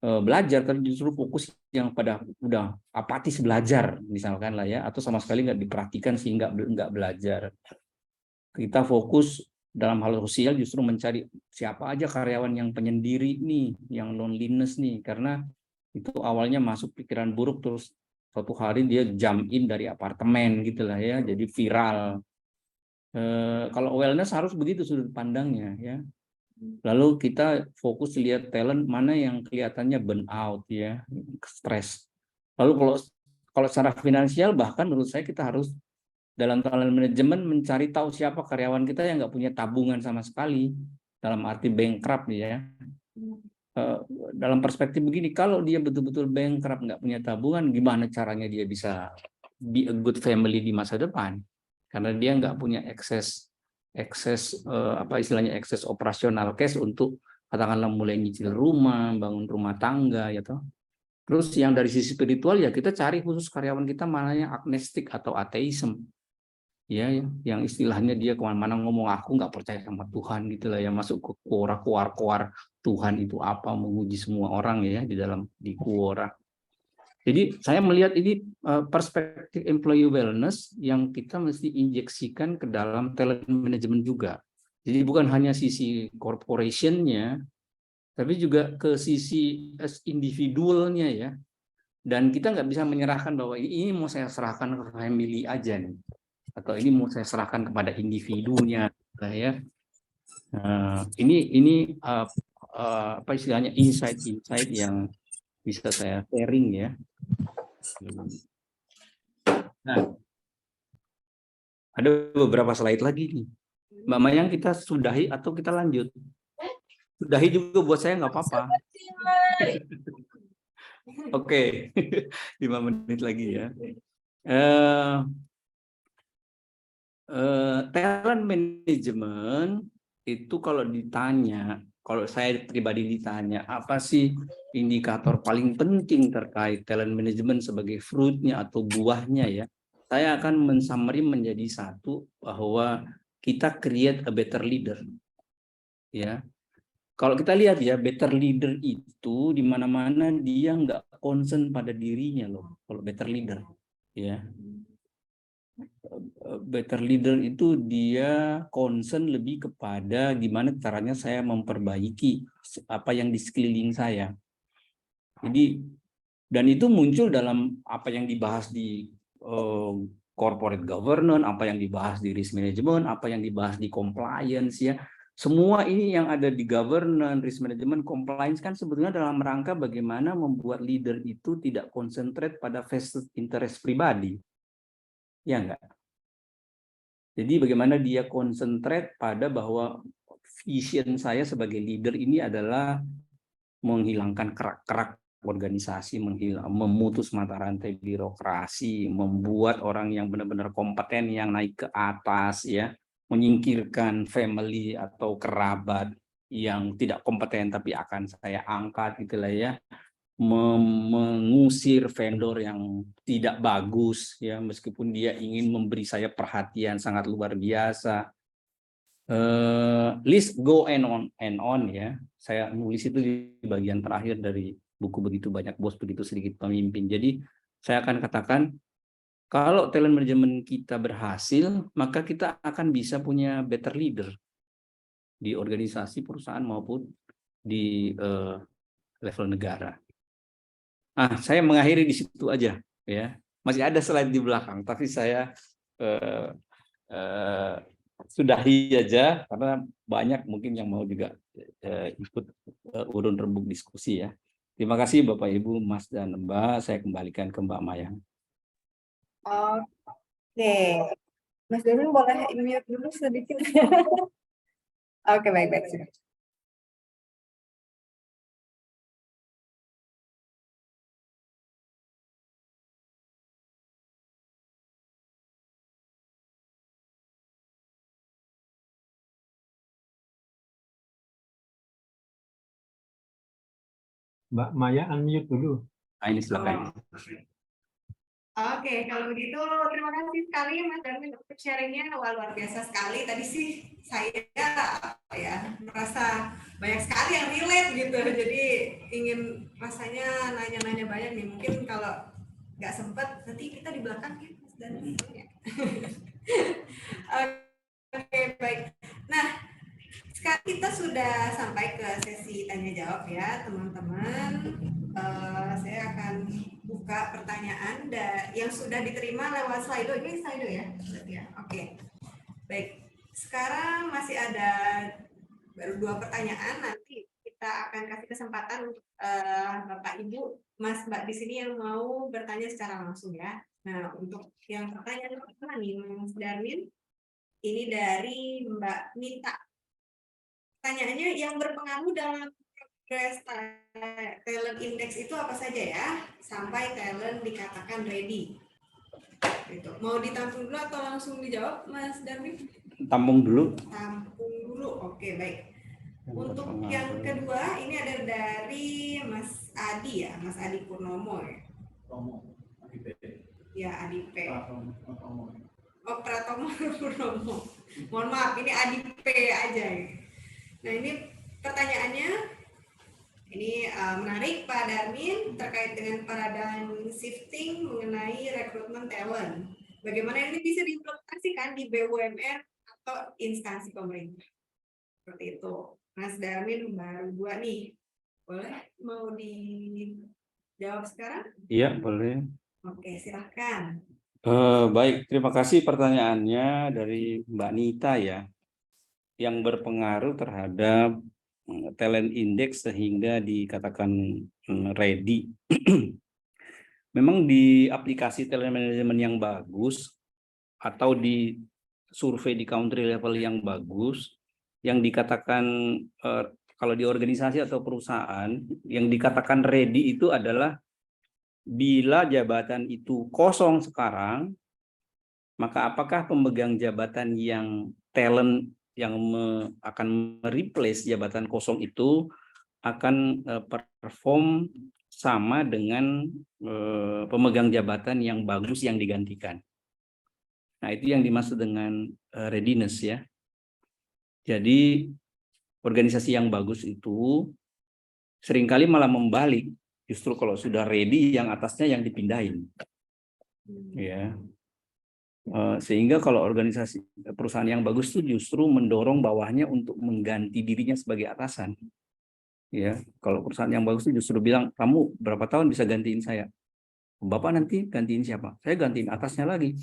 belajar, tapi justru fokus yang pada udah apatis belajar misalkan lah ya, atau sama sekali nggak diperhatikan sehingga nggak belajar. Kita fokus dalam hal sosial justru mencari siapa aja karyawan yang penyendiri nih, yang loneliness nih, karena itu awalnya masuk pikiran buruk, terus suatu hari dia jump in dari apartemen gitulah ya, jadi viral. Kalau wellness harus begitu sudut pandangnya ya. Lalu kita fokus lihat talent mana yang kelihatannya burn out ya, stres. Lalu kalau secara finansial, bahkan menurut saya kita harus dalam talent manajemen mencari tahu siapa karyawan kita yang nggak punya tabungan sama sekali, dalam arti bankrupt ya. Dalam perspektif begini, kalau dia betul-betul bankrupt, nggak punya tabungan, gimana caranya dia bisa be a good family di masa depan? Karena dia nggak punya akses apa istilahnya, akses operasional cash untuk katakanlah mulai nyicil rumah, bangun rumah tangga ya toh. Terus yang dari sisi spiritual ya kita cari khusus karyawan kita mana yang agnostik atau ateisme. Ya, yang istilahnya dia kemana-mana ngomong aku nggak percaya sama Tuhan gitulah ya, masuk ke kuar Tuhan itu apa, menguji semua orang ya di kuora. Jadi saya melihat ini perspektif employee wellness yang kita mesti injeksikan ke dalam talent management juga. Jadi bukan hanya sisi corporation-nya, tapi juga ke sisi individualnya ya. Dan kita nggak bisa menyerahkan bahwa ini mau saya serahkan ke family aja nih, atau ini mau saya serahkan kepada individunya ya. Ini apa istilahnya, insight yang bisa saya sharing ya. Nah, ada beberapa slide lagi nih. Mbak Mayang, kita sudahi atau kita lanjut? Sudahi juga buat saya nggak apa-apa. Oke, 5 menit lagi ya. Talent management itu kalau ditanya, kalau saya pribadi ditanya, apa sih indikator paling penting terkait talent management sebagai fruitnya atau buahnya ya, saya akan mensummary menjadi satu, bahwa kita create a better leader. Ya, Kalau kita lihat ya, better leader itu di mana-mana dia nggak concern pada dirinya loh. Kalau better leader, ya. Better leader itu dia concern lebih kepada gimana caranya saya memperbaiki apa yang di sekeliling saya. Jadi, dan itu muncul dalam apa yang dibahas di corporate governance, apa yang dibahas di risk management, apa yang dibahas di compliance ya. Semua ini yang ada di governance, risk management, compliance kan sebetulnya dalam rangka bagaimana membuat leader itu tidak konsentrate pada vested interest pribadi. Ya enggak? Jadi bagaimana dia konsentrate pada bahwa vision saya sebagai leader ini adalah menghilangkan kerak-kerak organisasi, memutus mata rantai birokrasi, membuat orang yang benar-benar kompeten yang naik ke atas, ya, menyingkirkan family atau kerabat yang tidak kompeten tapi akan saya angkat, gitulah ya, mengusir vendor yang tidak bagus, ya, meskipun dia ingin memberi saya perhatian sangat luar biasa. List go and on ya. Saya nulis itu di bagian terakhir dari buku Begitu Banyak Bos, Begitu Sedikit Pemimpin. Jadi saya akan katakan kalau talent management kita berhasil, maka kita akan bisa punya better leader di organisasi perusahaan maupun di level negara. Saya mengakhiri di situ aja ya. Masih ada slide di belakang, tapi saya sudahi aja karena banyak mungkin yang mau juga ikut urun rembuk diskusi ya. Terima kasih Bapak Ibu, Mas dan Mbak. Saya kembalikan ke Mbak Maya. Oke, Mas Darmin boleh mute dulu sedikit. Oke, baik-baik. Mbak Maya unmute dulu. Ini silakan. Oke, kalau begitu terima kasih sekali Mas Darmin untuk sharingnya, luar biasa sekali. Tadi sih saya merasa banyak sekali yang relate gitu, jadi ingin rasanya nanya-nanya banyak nih. Mungkin kalau nggak sempat nanti kita di belakang ya Mas Darmin. Oke, baik. Nah, sekarang kita sudah sampai ke sesi tanya jawab ya teman-teman. Saya akan buka pertanyaan yang sudah diterima lewat Slido. Ini Slido ya? Oke. Baik. Sekarang masih ada baru 2 pertanyaan. Nanti kita akan kasih kesempatan untuk Bapak Ibu, Mas Mbak di sini yang mau bertanya secara langsung ya. Nah, untuk yang pertanyaan pertama nih Mas Darmin, ini dari Mbak Nita. Pertanyaannya, yang berpengaruh dalam progres talent index itu apa saja ya, sampai talent dikatakan ready? Gitu. Mau ditampung dulu atau langsung dijawab, Mas Darmin? Tampung dulu. Tampung dulu, oke baik. Untuk yang kedua, ini ada dari Mas Adi ya, Mas Adi Purnomo ya. Ya, Adi P. Oh, Pratomo Purnomo. Mohon maaf, ini Adi P aja ya. Nah, ini pertanyaannya, ini menarik Pak Darmin terkait dengan paradigm shifting mengenai rekrutmen talent. Bagaimana ini bisa diimplementasikan di BUMN atau instansi pemerintah? Seperti itu. Mas Darmin baru 2 nih. Boleh mau dijawab sekarang? Iya, boleh. Oke, silahkan. Baik, terima kasih pertanyaannya dari Mbak Nita ya, yang berpengaruh terhadap talent index sehingga dikatakan ready. Memang di aplikasi talent management yang bagus atau di survei di country level yang bagus, yang dikatakan kalau di organisasi atau perusahaan yang dikatakan ready itu adalah bila jabatan itu kosong sekarang, maka apakah pemegang jabatan yang talent yang akan mereplace jabatan kosong itu akan perform sama dengan pemegang jabatan yang bagus yang digantikan. Nah, itu yang dimaksud dengan readiness ya. Jadi organisasi yang bagus itu seringkali malah membalik. Justru kalau sudah ready, yang atasnya yang dipindahin. Ya. Sehingga kalau organisasi perusahaan yang bagus itu justru mendorong bawahnya untuk mengganti dirinya sebagai atasan. Ya, kalau perusahaan yang bagus itu justru bilang, kamu berapa tahun bisa gantiin saya? Bapak nanti gantiin siapa? Saya gantiin atasnya lagi.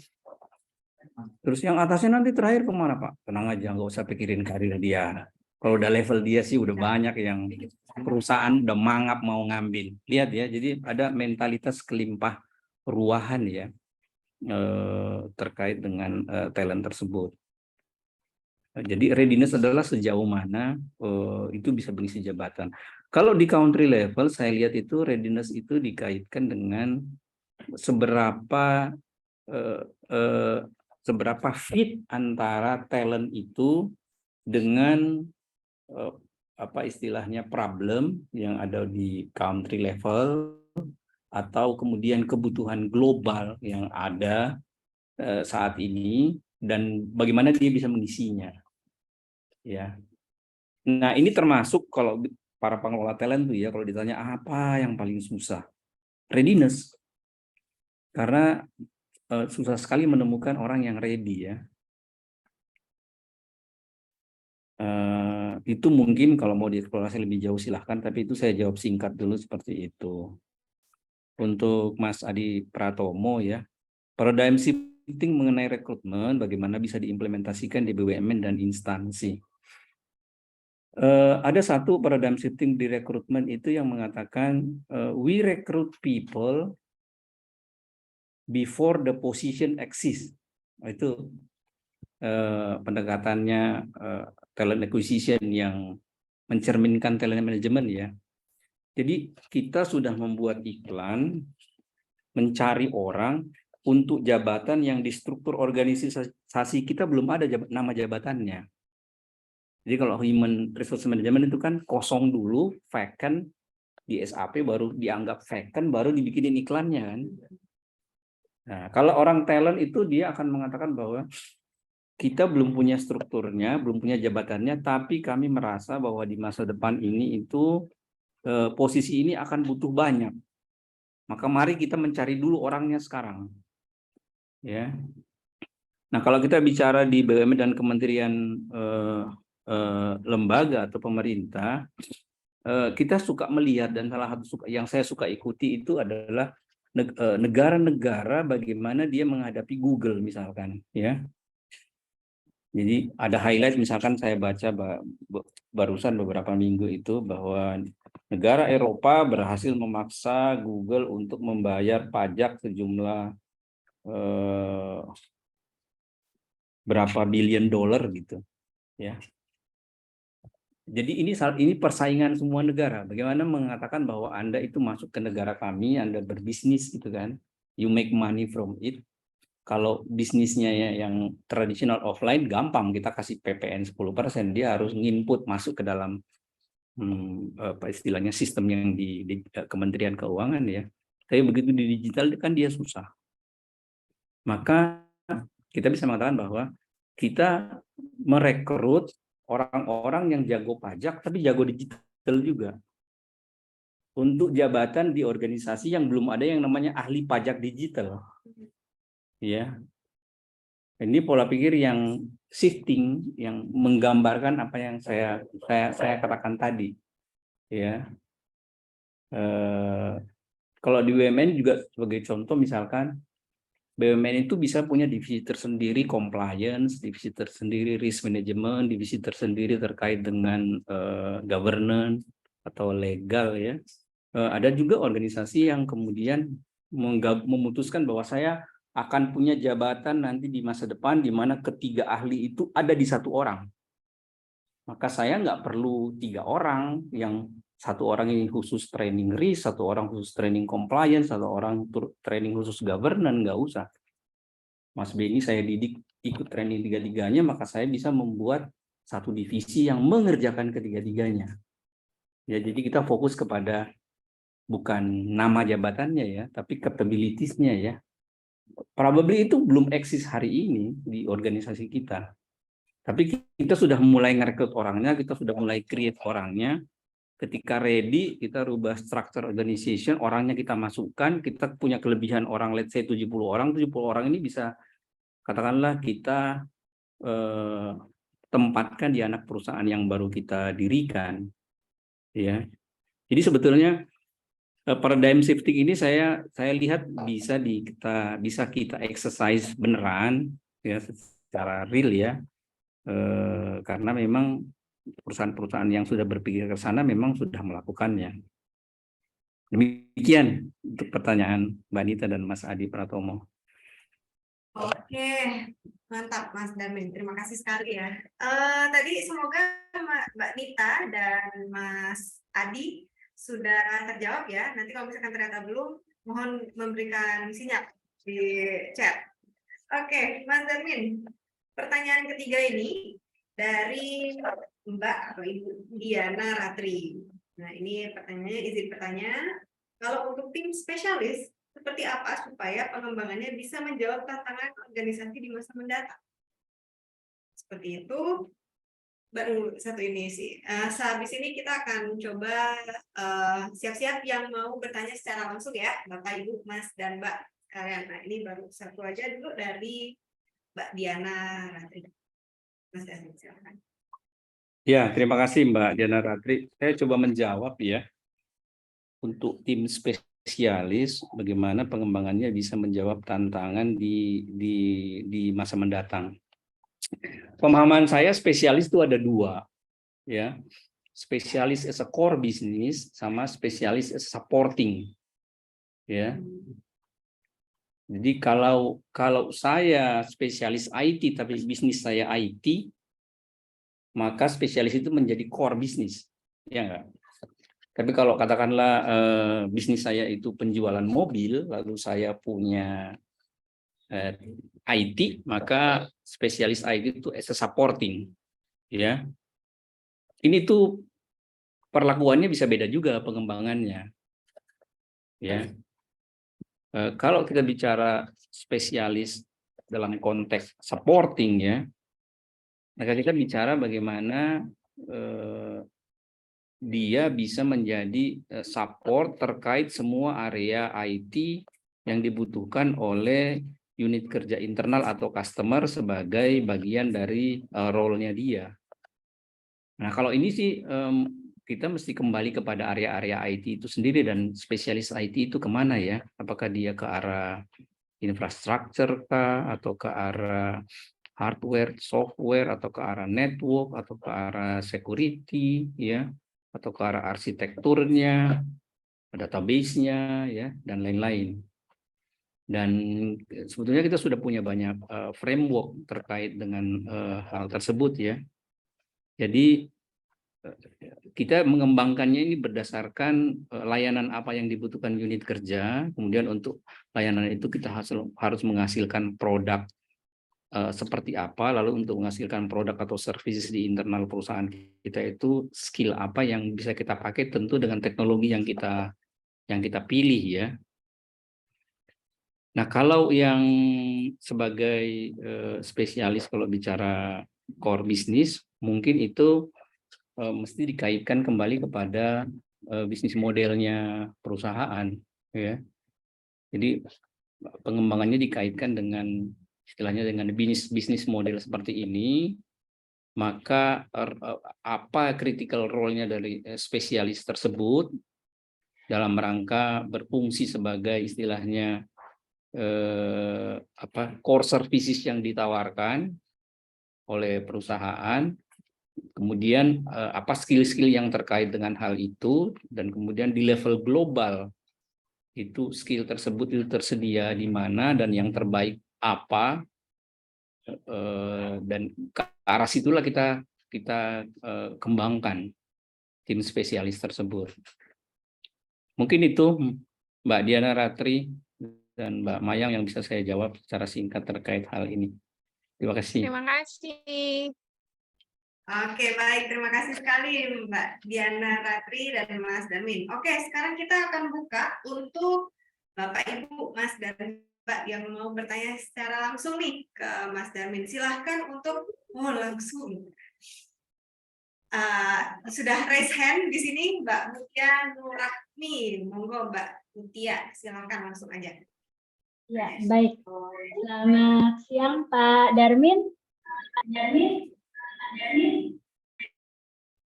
Terus yang atasnya nanti terakhir kemana Pak? Tenang aja, nggak usah pikirin karir dia. Kalau udah level dia sih udah banyak yang perusahaan udah mangap mau ngambil. Lihat ya, jadi ada mentalitas kelimpah ruahan ya. Terkait dengan talent tersebut. Jadi readiness adalah sejauh mana itu bisa mengisi jabatan. Kalau di country level saya lihat itu readiness itu dikaitkan dengan seberapa fit antara talent itu dengan apa istilahnya problem yang ada di country level atau kemudian kebutuhan global yang ada saat ini dan bagaimana dia bisa mengisinya. Ya. Nah, ini termasuk kalau para pengelola talent tuh ya, kalau ditanya apa yang paling susah? Readiness. Karena susah sekali menemukan orang yang ready ya. Itu mungkin kalau mau dieksplorasi lebih jauh silahkan, tapi itu saya jawab singkat dulu seperti itu. Untuk Mas Adi Pratomo ya, paradigm shifting mengenai rekrutmen bagaimana bisa diimplementasikan di BUMN dan instansi. Ada satu paradigm shifting di rekrutmen itu yang mengatakan we recruit people before the position exists. Itu pendekatannya talent acquisition yang mencerminkan talent management ya. Jadi kita sudah membuat iklan mencari orang untuk jabatan yang di struktur organisasi kita belum ada nama jabatannya. Jadi kalau human resource management itu kan kosong dulu, vacant, di SAP baru dianggap vacant, baru dibikinin iklannya kan. Nah, kalau orang talent itu dia akan mengatakan bahwa kita belum punya strukturnya, belum punya jabatannya, tapi kami merasa bahwa di masa depan ini itu posisi ini akan butuh banyak. Maka mari kita mencari dulu orangnya sekarang. Ya. Nah, kalau kita bicara di BUMN dan kementerian lembaga atau pemerintah, kita suka melihat dan salah satu yang saya suka ikuti itu adalah negara-negara bagaimana dia menghadapi Google misalkan, ya. Jadi ada highlight misalkan saya baca barusan beberapa minggu itu bahwa negara Eropa berhasil memaksa Google untuk membayar pajak sejumlah berapa billion dollar gitu, ya. Jadi ini persaingan semua negara. Bagaimana mengatakan bahwa Anda itu masuk ke negara kami, Anda berbisnis gitu kan, you make money from it. Kalau bisnisnya ya yang tradisional offline gampang, kita kasih PPN 10%, dia harus nginput masuk ke dalam apa istilahnya sistem yang di Kementerian Keuangan ya. Tapi begitu di digital kan dia susah. Maka kita bisa mengatakan bahwa kita merekrut orang-orang yang jago pajak tapi jago digital juga. Untuk jabatan di organisasi yang belum ada yang namanya ahli pajak digital. Ya. Ini pola pikir yang shifting, yang menggambarkan apa yang saya katakan tadi. Ya. Kalau di BUMN juga sebagai contoh misalkan BUMN itu bisa punya divisi tersendiri compliance, divisi tersendiri risk management, divisi tersendiri terkait dengan governance atau legal ya. Ada juga organisasi yang kemudian memutuskan bahwa saya akan punya jabatan nanti di masa depan di mana ketiga ahli itu ada di satu orang. Maka saya nggak perlu 3 orang, yang satu orang ini khusus training risk, satu orang khusus training compliance, satu orang training khusus governance, nggak usah. Mas Beni saya didik ikut training tiga-tiganya, maka saya bisa membuat satu divisi yang mengerjakan ketiga-tiganya. Ya, jadi kita fokus kepada bukan nama jabatannya ya, tapi capabilities-nya ya. Probably itu belum eksis hari ini di organisasi kita. Tapi kita sudah mulai ngerekrut orangnya, kita sudah mulai create orangnya. Ketika ready, kita rubah structure organization, orangnya kita masukkan, kita punya kelebihan orang, let's say 70 orang ini bisa, katakanlah kita tempatkan di anak perusahaan yang baru kita dirikan. Ya. Jadi sebetulnya paradigm shifting ini saya lihat bisa kita exercise beneran ya, secara real ya. Karena memang perusahaan-perusahaan yang sudah berpikir ke sana memang sudah melakukannya. Demikian untuk pertanyaan Mbak Nita dan Mas Adi Pratomo. Oke, mantap Mas Darmin. Terima kasih sekali ya. Tadi semoga Mbak Nita dan Mas Adi sudah terjawab ya. Nanti kalau misalkan ternyata belum, mohon memberikan sinyal di chat. Oke, Mas Darmin. Pertanyaan ketiga ini dari Mbak atau Ibu Diana Ratri. Nah, ini pertanyaannya, izin bertanya, kalau untuk tim spesialis, seperti apa supaya pengembangannya bisa menjawab tantangan organisasi di masa mendatang? Seperti itu. Baru satu ini sih. Sehabis ini kita akan coba siap-siap yang mau bertanya secara langsung ya, Bapak, Ibu, Mas, dan Mbak sekalian. Nah, ini baru satu aja dulu dari Mbak Diana Ratri. Mas Darmin, silakan. Ya, terima kasih Mbak Diana Ratri. Saya coba menjawab ya. Untuk tim spesialis, bagaimana pengembangannya bisa menjawab tantangan di masa mendatang. Pemahaman saya spesialis itu ada dua, ya. Spesialis as a core business sama spesialis as supporting, ya. Jadi kalau saya spesialis IT tapi bisnis saya IT, maka spesialis itu menjadi core bisnis, ya enggak? Tapi kalau katakanlah bisnis saya itu penjualan mobil, lalu saya punya IT, maka spesialis IT itu as a supporting, ya. Ini tuh perlakuannya bisa beda juga pengembangannya, ya. Kalau kita bicara spesialis dalam konteks supporting ya, maka kita bicara bagaimana dia bisa menjadi support terkait semua area IT yang dibutuhkan oleh unit kerja internal atau customer sebagai bagian dari role-nya dia. Nah, kalau ini sih kita mesti kembali kepada area-area IT itu sendiri dan spesialis IT itu kemana ya? Apakah dia ke arah infrastruktur kah, atau ke arah hardware, software, atau ke arah network, atau ke arah security, ya, atau ke arah arsitekturnya, database-nya, ya, dan lain-lain. Dan sebetulnya kita sudah punya banyak framework terkait dengan hal tersebut ya. Jadi kita mengembangkannya ini berdasarkan layanan apa yang dibutuhkan unit kerja, kemudian untuk layanan itu kita harus menghasilkan produk seperti apa, lalu untuk menghasilkan produk atau services di internal perusahaan kita itu skill apa yang bisa kita pakai, tentu dengan teknologi yang kita pilih ya. Nah, kalau yang sebagai spesialis kalau bicara core business, mungkin itu mesti dikaitkan kembali kepada bisnis modelnya perusahaan, ya. Jadi pengembangannya dikaitkan dengan istilahnya dengan bisnis model seperti ini, maka apa critical role-nya dari spesialis tersebut dalam rangka berfungsi sebagai istilahnya core services yang ditawarkan oleh perusahaan. Kemudian apa skill-skill yang terkait dengan hal itu, dan kemudian di level global itu skill tersebut itu tersedia di mana dan yang terbaik apa, dan ke arah situlah kita kembangkan tim spesialis tersebut. Mungkin itu Mbak Diana Ratri dan Mbak Mayang yang bisa saya jawab secara singkat terkait hal ini. Terima kasih. Terima kasih. Oke, baik. Terima kasih sekali Mbak Diana Ratri dan Mas Darmin. Oke, sekarang kita akan buka untuk Bapak, Ibu, Mas, dan Mbak yang mau bertanya secara langsung nih ke Mas Darmin, silahkan untuk langsung. Sudah raise hand di sini Mbak Mutia Nurahmi, monggo Mbak Mutia, silahkan langsung aja. Ya, baik. Selamat siang Pak Darmin.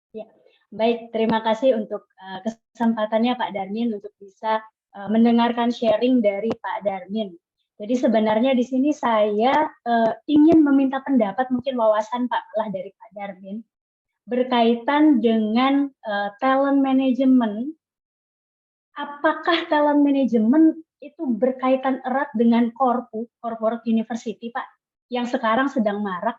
Ya, baik. Terima kasih untuk kesempatannya Pak Darmin untuk bisa mendengarkan sharing dari Pak Darmin. Jadi sebenarnya di sini saya ingin meminta pendapat, mungkin wawasan Pak lah dari Pak Darmin berkaitan dengan talent management. Apakah talent management itu berkaitan erat dengan corporate university Pak, yang sekarang sedang marak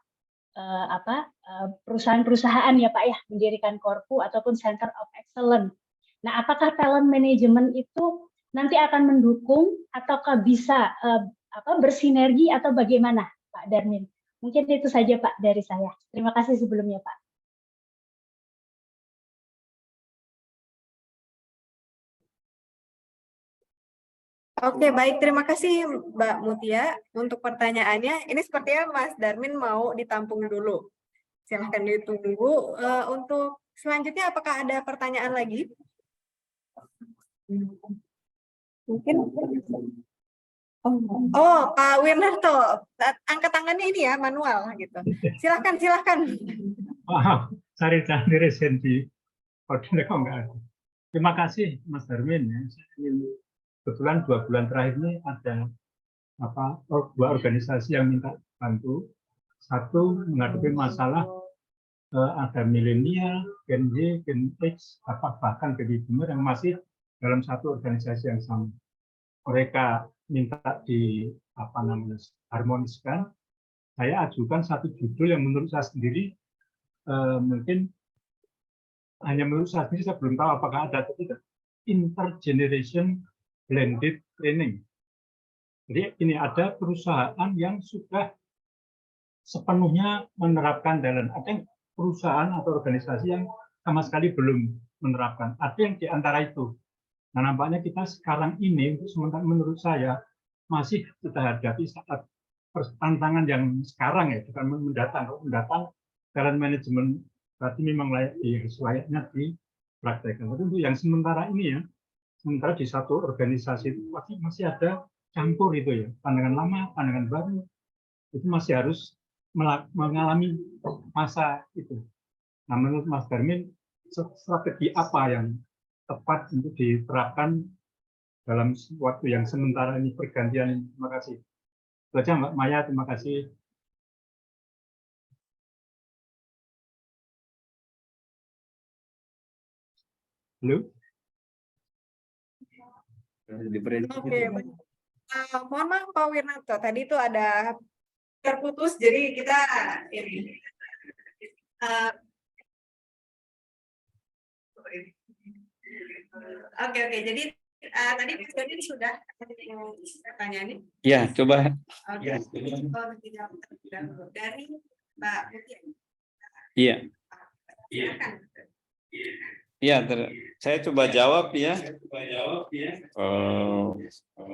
perusahaan-perusahaan ya Pak ya mendirikan korpu ataupun center of excellence. Nah, apakah talent management itu nanti akan mendukung ataukah bisa bersinergi atau bagaimana Pak Darmin? Mungkin itu saja Pak dari saya. Terima kasih sebelumnya Pak. Oke, baik. Terima kasih Mbak Mutia untuk pertanyaannya. Ini sepertinya Mas Darmin mau ditampung dulu. Silahkan ditunggu. Untuk selanjutnya, apakah ada pertanyaan lagi? Mungkin. Oh, Pak Wirnarto, angkat tangannya ini ya, manual gitu. Silahkan, silahkan. Maaf, cari resen di koordinator kok nggak ada. Terima kasih Mas Darmin ya. Kebetulan 2 bulan terakhir ini ada 2 organisasi yang minta bantu. Satu menghadapi masalah ada milenial, Gen Y, Gen X, bahkan baby boomer yang masih dalam satu organisasi yang sama. Mereka minta harmoniskan. Saya ajukan satu judul yang menurut saya sendiri mungkin hanya menurut saya sendiri, saya belum tahu apakah ada atau tidak. Intergeneration blended training. Jadi ini ada perusahaan yang sudah sepenuhnya menerapkan talent. Ada perusahaan atau organisasi yang sama sekali belum menerapkan. Ada yang di antara itu. Nah, nampaknya kita sekarang ini, sementara menurut saya, masih kita hadapi saat tantangan yang sekarang ya, bukan mendatang. Kalau mendatang, talent management berarti memang layaknya dipraktekkan. Tapi untuk yang sementara ini ya, sementara di satu organisasi itu masih ada campur itu ya, pandangan lama, pandangan baru, itu masih harus mengalami masa itu. Nah, menurut Mas Darmin, strategi apa yang tepat untuk diterapkan dalam waktu yang sementara ini pergantian ini? Terima kasih. Itu aja Mbak Maya, terima kasih. Halo? Oke, mohon maaf Pak Wirnarto, tadi itu ada terputus, jadi kita ini. Oke, jadi tadi Mas Darmin sudah pertanyaannya. Ya, coba. Oke. Dari Mbak Mutia. Iya. Silakan. Iya, saya coba jawab ya.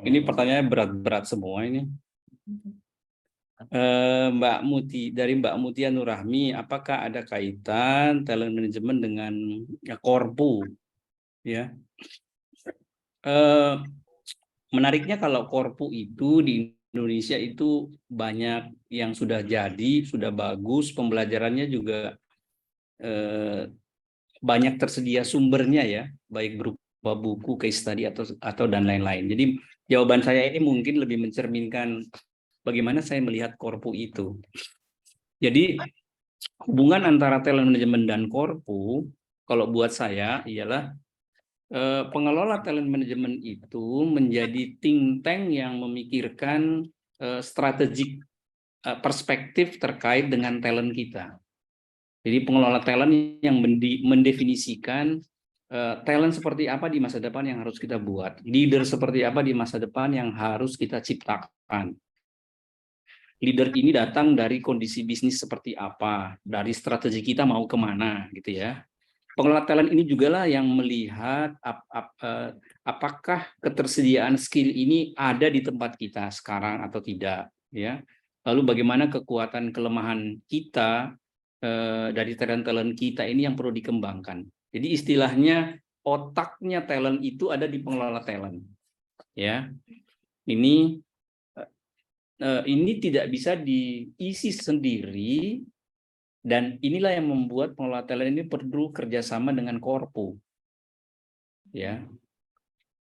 Ini pertanyaannya berat-berat semua ini. Dari Mbak Mutia Nurahmi, apakah ada kaitan talent management dengan korpu? Ya. Menariknya kalau korpu itu di Indonesia itu banyak yang sudah jadi, sudah bagus, pembelajarannya juga banyak tersedia sumbernya ya, baik berupa buku, case study atau dan lain-lain. Jadi jawaban saya ini mungkin lebih mencerminkan bagaimana saya melihat korpu itu. Jadi hubungan antara talent management dan korpu, kalau buat saya ialah pengelola talent management itu menjadi think tank yang memikirkan strategik perspektif terkait dengan talent kita. Jadi pengelola talent yang mendefinisikan talent seperti apa di masa depan yang harus kita buat, leader seperti apa di masa depan yang harus kita ciptakan. Leader ini datang dari kondisi bisnis seperti apa, dari strategi kita mau kemana, gitu ya. pengelola talent ini juga lah yang melihat apakah ketersediaan skill ini ada di tempat kita sekarang atau tidak, ya. Lalu bagaimana kekuatan kelemahan kita dari talent kita ini yang perlu dikembangkan. Jadi istilahnya otaknya talent itu ada di pengelola talent, ya. Ini tidak bisa diisi sendiri. Dan inilah yang membuat pengelola talent ini perlu kerjasama dengan korpu, ya.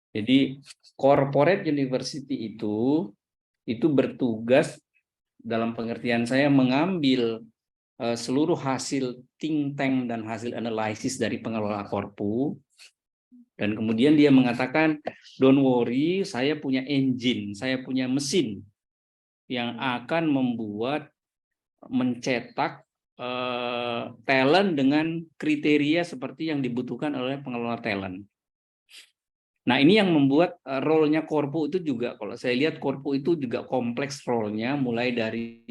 Jadi corporate university itu bertugas dalam pengertian saya mengambil seluruh hasil think tank dan hasil analisis dari pengelola korpu, dan kemudian dia mengatakan, don't worry, saya punya engine, saya punya mesin yang akan mencetak talent dengan kriteria seperti yang dibutuhkan oleh pengelola talent. Nah, ini yang membuat role-nya korpu itu juga, kalau saya lihat korpu itu juga kompleks role-nya, mulai dari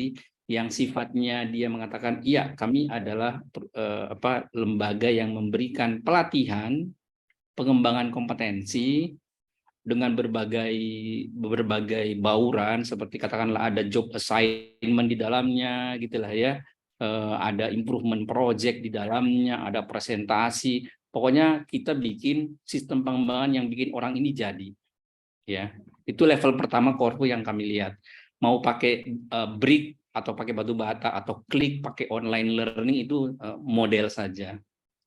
yang sifatnya dia mengatakan, iya kami adalah lembaga yang memberikan pelatihan, pengembangan kompetensi dengan berbagai bauran, seperti katakanlah ada job assignment di dalamnya, gitulah ya. Ada improvement project di dalamnya, ada presentasi. Pokoknya kita bikin sistem pengembangan yang bikin orang ini jadi. Ya, itu level pertama korpu yang kami lihat. Mau pakai brick atau pakai batu bata atau klik pakai online learning itu model saja.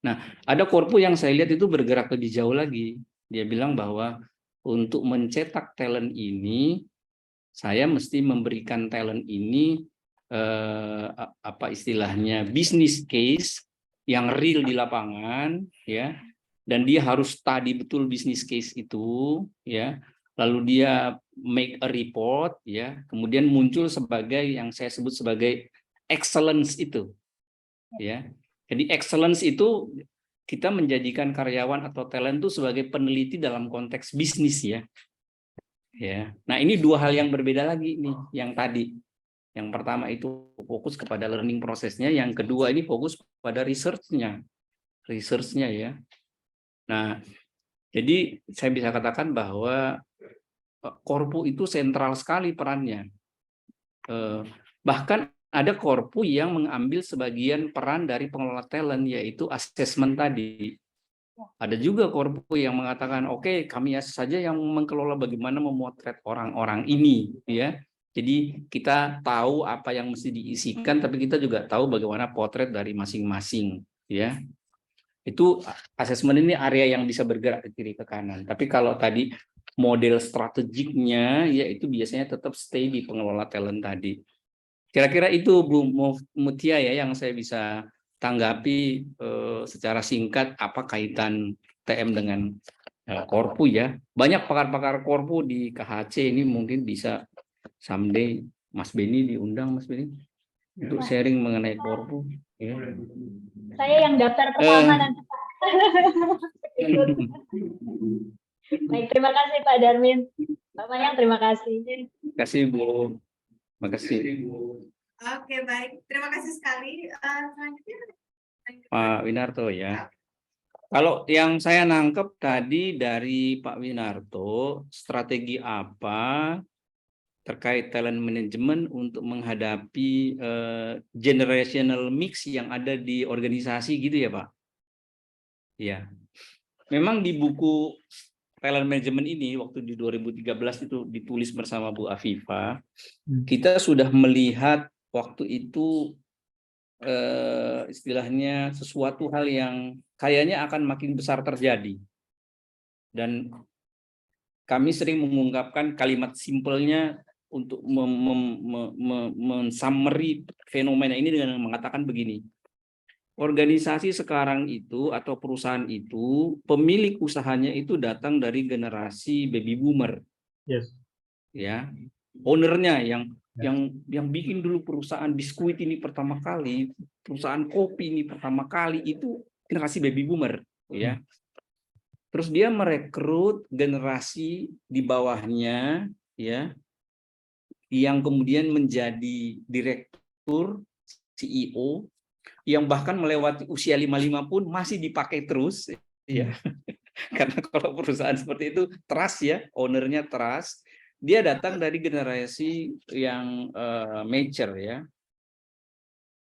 Nah, ada korpu yang saya lihat itu bergerak lebih jauh lagi. Dia bilang bahwa untuk mencetak talent ini, saya mesti memberikan talent ini istilahnya business case yang real di lapangan, ya, dan dia harus study betul business case itu, ya, lalu dia make a report, ya, kemudian muncul sebagai yang saya sebut sebagai excellence itu, ya. Jadi excellence itu kita menjadikan karyawan atau talent itu sebagai peneliti dalam konteks bisnis, ya. Ya. Nah, ini dua hal yang berbeda lagi nih yang tadi. Yang pertama itu fokus kepada learning prosesnya, yang kedua ini fokus pada research-nya ya. Nah, jadi saya bisa katakan bahwa korpu itu sentral sekali perannya. Bahkan ada korpu yang mengambil sebagian peran dari pengelola talent, yaitu assessment tadi. Ada juga korpu yang mengatakan, oke, kami saja yang mengelola bagaimana memotret orang-orang ini, ya. Jadi kita tahu apa yang mesti diisikan, tapi kita juga tahu bagaimana potret dari masing-masing, ya. Itu asesmen ini area yang bisa bergerak ke kiri ke kanan. Tapi kalau tadi model strategiknya, ya itu biasanya tetap stay di pengelola talent tadi. Kira-kira itu Bu Mutia ya yang saya bisa tanggapi secara singkat apa kaitan TM dengan korpu ya. Banyak pakar-pakar korpu di KHC ini, mungkin bisa someday Mas Beni diundang, Mas Beni, untuk sharing mengenai korpu. Ya. Saya yang daftar pertama nanti. Baik, terima kasih Pak Darmin. Pak Mayang, terima kasih. Terima kasih Bu. Terima kasih. Oke, baik. Terima kasih sekali. Selanjutnya Pak Winarto ya. Kalau yang saya nangkep tadi dari Pak Winarto, strategi apa terkait talent management untuk menghadapi generational mix yang ada di organisasi gitu ya Pak? Ya, memang di buku talent management ini waktu di 2013 itu ditulis bersama Bu Afifa, kita sudah melihat waktu itu istilahnya sesuatu hal yang kayaknya akan makin besar terjadi. Dan kami sering mengungkapkan kalimat simpelnya untuk men-summary fenomena ini dengan mengatakan begini. Organisasi sekarang itu atau perusahaan itu, pemilik usahanya itu datang dari generasi baby boomer. Yes. Ya. Ownernya yang bikin dulu perusahaan biskuit ini pertama kali, perusahaan kopi ini pertama kali itu generasi baby boomer, ya. Terus dia merekrut generasi di bawahnya, ya, yang kemudian menjadi direktur, CEO, yang bahkan melewati usia 55 pun masih dipakai terus, ya. Karena kalau perusahaan seperti itu trust ya, ownernya trust, dia datang dari generasi yang mature ya.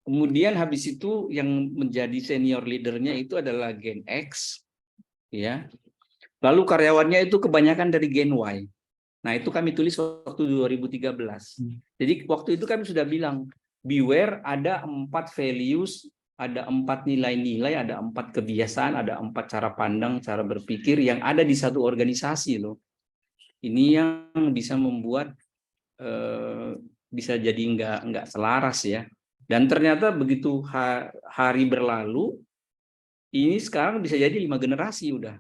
Kemudian habis itu yang menjadi senior leadernya itu adalah Gen X, ya. Lalu karyawannya itu kebanyakan dari Gen Y. Nah, itu kami tulis waktu 2013. Jadi waktu itu kami sudah bilang, beware, ada 4 values, ada 4 nilai-nilai, ada 4 kebiasaan, ada 4 cara pandang, cara berpikir yang ada di satu organisasi loh. Ini yang bisa membuat bisa jadi nggak selaras ya. Dan ternyata begitu hari berlalu, ini sekarang bisa jadi 5 generasi udah.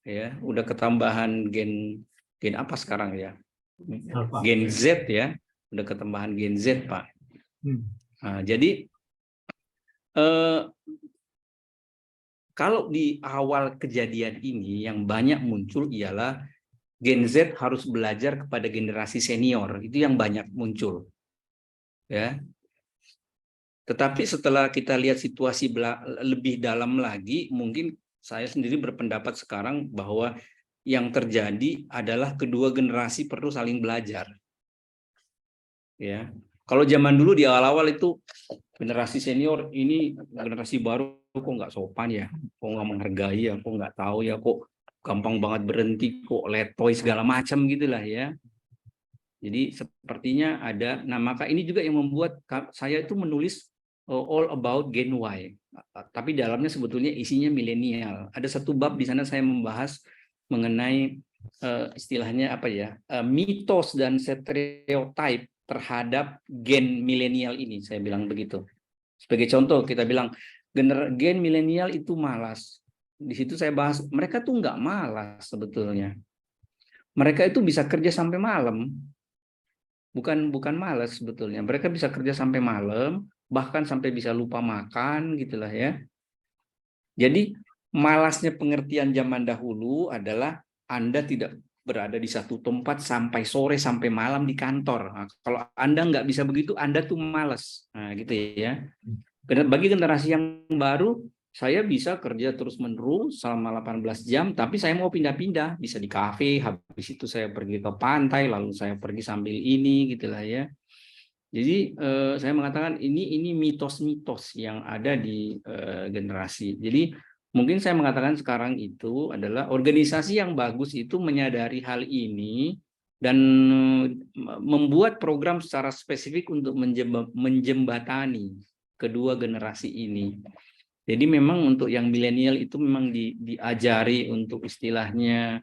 Ya, udah ketambahan gen apa sekarang ya? Gen Z ya, udah ketambahan Gen Z, Pak. Nah, jadi kalau di awal kejadian ini yang banyak muncul ialah Gen Z harus belajar kepada generasi senior, itu yang banyak muncul, ya. Tetapi setelah kita lihat situasi lebih dalam lagi, mungkin saya sendiri berpendapat sekarang bahwa yang terjadi adalah kedua generasi perlu saling belajar. Ya, kalau zaman dulu di awal-awal itu generasi senior ini generasi baru kok nggak sopan ya, kok nggak menghargai ya, kok nggak tahu ya, kok gampang banget berhenti, kok letoy segala macam gitulah ya. Jadi sepertinya ada, nah maka ini juga yang membuat saya itu menulis all about Gen Y, tapi dalamnya sebetulnya isinya milenial. Ada satu bab di sana saya membahas mengenai istilahnya apa ya, mitos dan stereotip terhadap gen milenial ini, saya bilang begitu. Sebagai contoh kita bilang gen milenial itu malas. Di situ saya bahas mereka tuh nggak malas sebetulnya. Mereka itu bisa kerja sampai malam. Bukan malas sebetulnya. Mereka bisa kerja sampai malam, bahkan sampai bisa lupa makan gitulah ya. Jadi malasnya pengertian zaman dahulu adalah Anda tidak berada di satu tempat sampai sore sampai malam di kantor. Nah, kalau Anda nggak bisa begitu, Anda tuh malas. Nah, gitu ya. Bagi generasi yang baru, saya bisa kerja terus-menerus selama 18 jam, tapi saya mau pindah-pindah, bisa di kafe, habis itu saya pergi ke pantai, lalu saya pergi sambil ini, gitulah ya. Jadi saya mengatakan ini mitos-mitos yang ada di generasi. Jadi mungkin saya mengatakan sekarang itu adalah organisasi yang bagus itu menyadari hal ini dan membuat program secara spesifik untuk menjembatani kedua generasi ini. Jadi memang untuk yang milenial itu memang diajari untuk istilahnya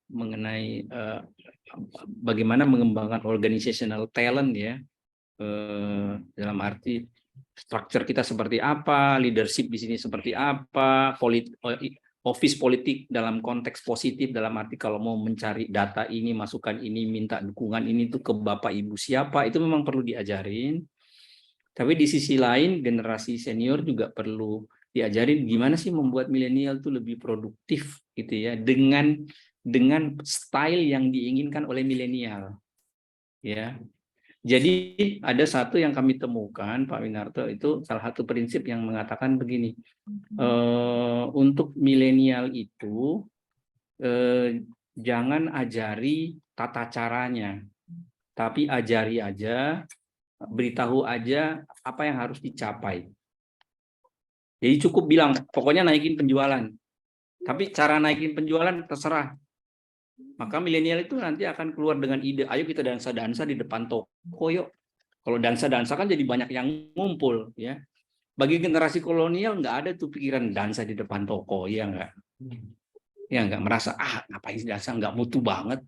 mengenai bagaimana mengembangkan organizational talent ya, dalam arti struktur kita seperti apa, leadership di sini seperti apa, office politik dalam konteks positif, dalam arti kalau mau mencari data ini, masukan ini, minta dukungan ini tuh ke bapak ibu siapa, itu memang perlu diajarin. Tapi di sisi lain generasi senior juga perlu diajarin gimana sih membuat milenial tuh lebih produktif gitu ya, dengan style yang diinginkan oleh milenial ya. Jadi ada satu yang kami temukan Pak Winarto, itu salah satu prinsip yang mengatakan begini, untuk milenial itu jangan ajari tata caranya, tapi ajari aja, beritahu aja apa yang harus dicapai. Jadi cukup bilang pokoknya naikin penjualan, tapi cara naikin penjualan terserah. Maka milenial itu nanti akan keluar dengan ide, ayo kita dansa-dansa di depan toko yuk. Kalau dansa-dansa kan jadi banyak yang ngumpul ya. Bagi generasi kolonial nggak ada tuh pikiran dansa di depan toko, ya nggak? Ya nggak, merasa ngapain dansa, nggak mutu banget.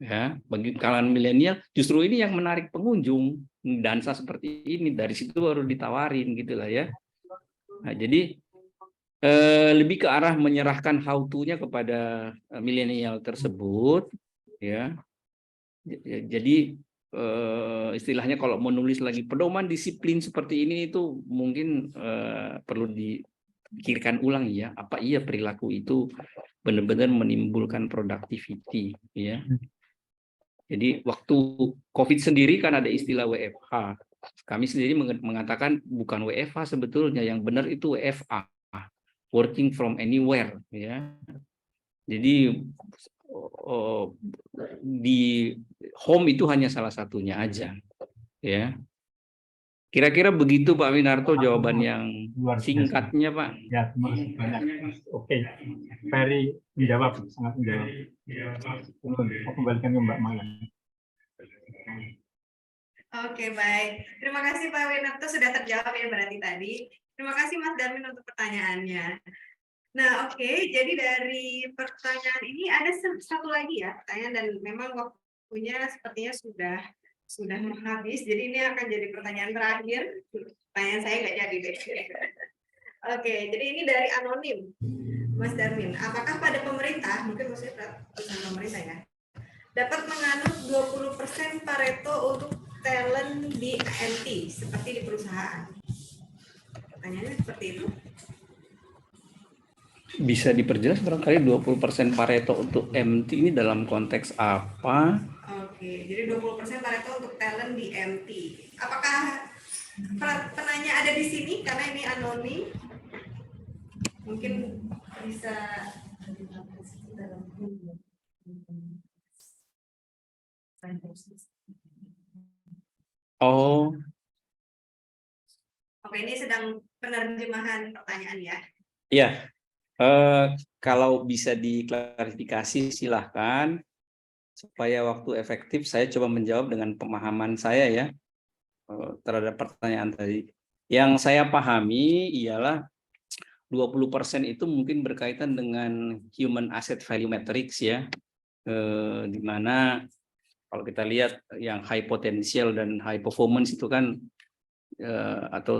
Ya, bagi kalangan milenial justru ini yang menarik pengunjung, dansa seperti ini, dari situ baru ditawarin gitulah ya. Nah, jadi lebih ke arah menyerahkan how to-nya kepada milenial tersebut ya. Jadi istilahnya kalau menulis lagi pedoman disiplin seperti ini itu mungkin perlu dipikirkan ulang ya, apa iya perilaku itu benar-benar menimbulkan productivity ya. Jadi waktu COVID sendiri kan ada istilah WFH. kami sendiri mengatakan bukan WFH sebetulnya, yang benar itu WFA, working from anywhere, ya. Jadi di home itu hanya salah satunya aja, ya. Kira-kira begitu Pak Winarto jawaban yang Luar biasa. singkatnya Pak. Ya, terima kasih banyak. Oke, very menjawab, sangat menjawab. Aku kembalikan ke Mbak Mala. Oke, baik. Terima kasih Pak Winarto sudah terjawab ya berarti tadi. Terima kasih Mas Darmin untuk pertanyaannya. Nah, oke. Jadi dari pertanyaan ini ada satu lagi ya pertanyaan, dan memang waktunya sepertinya sudah habis. Jadi ini akan jadi pertanyaan terakhir. Pertanyaan saya nggak jadi deh. Oke, jadi ini dari anonim, Mas Darmin. Apakah pada pemerintah, mungkin maksudnya perusahaan pemerintah ya, dapat menganut 20% Pareto untuk talent di AMT seperti di perusahaan? Pertanyaannya seperti itu. Bisa diperjelas barangkali 20% Pareto untuk MT ini dalam konteks apa? Oke, jadi 20% Pareto untuk talent di MT. Apakah penanya ada di sini karena ini anonim? Mungkin bisa Oh, oke, ini sedang penerjemahan pertanyaan ya. iya. Kalau bisa diklarifikasi silahkan, supaya waktu efektif saya coba menjawab dengan pemahaman saya ya terhadap pertanyaan tadi. Yang saya pahami ialah 20% itu mungkin berkaitan dengan human asset value matrix ya, di mana kalau kita lihat yang high potential dan high performance itu kan atau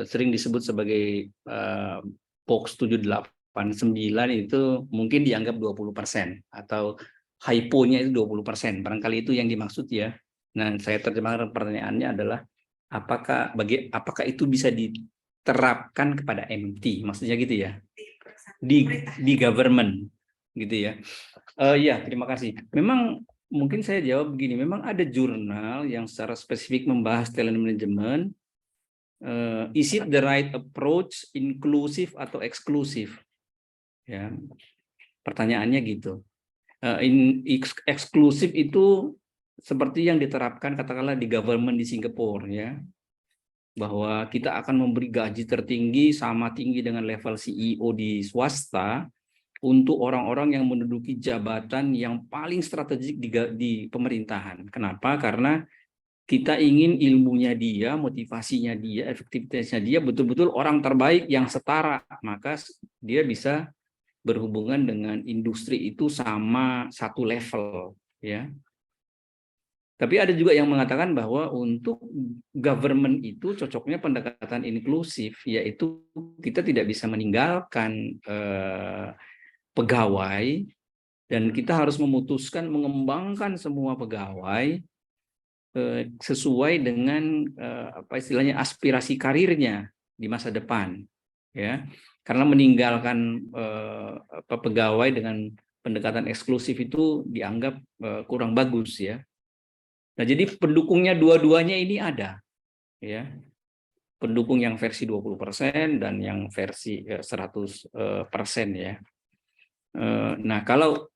sering disebut sebagai box 789 itu mungkin dianggap 20% atau hypo-nya itu 20%. Barangkali itu yang dimaksud ya. Nah, saya terjemahkan pertanyaannya adalah apakah itu bisa diterapkan kepada MT? Maksudnya gitu ya. Di government gitu ya. Ya, terima kasih. Memang mungkin saya jawab begini, memang ada jurnal yang secara spesifik membahas talent management. Is it the right approach, inclusive atau eksklusif? Ya, pertanyaannya gitu. Eksklusif itu seperti yang diterapkan katakanlah di government di Singapura ya, bahwa kita akan memberi gaji tertinggi sama tinggi dengan level CEO di swasta untuk orang-orang yang menduduki jabatan yang paling strategik di pemerintahan. Kenapa? Karena kita ingin ilmunya dia, motivasinya dia, efektivitasnya dia betul-betul orang terbaik yang setara, maka dia bisa berhubungan dengan industri itu sama satu level, ya. Tapi ada juga yang mengatakan bahwa untuk government itu cocoknya pendekatan inklusif, yaitu kita tidak bisa meninggalkan pegawai dan kita harus memutuskan mengembangkan semua pegawai sesuai dengan apa istilahnya aspirasi karirnya di masa depan ya, karena meninggalkan pegawai dengan pendekatan eksklusif itu dianggap kurang bagus ya. Nah, jadi pendukungnya dua-duanya ini ada ya, pendukung yang versi 20% dan yang versi 100% ya. Nah, kalau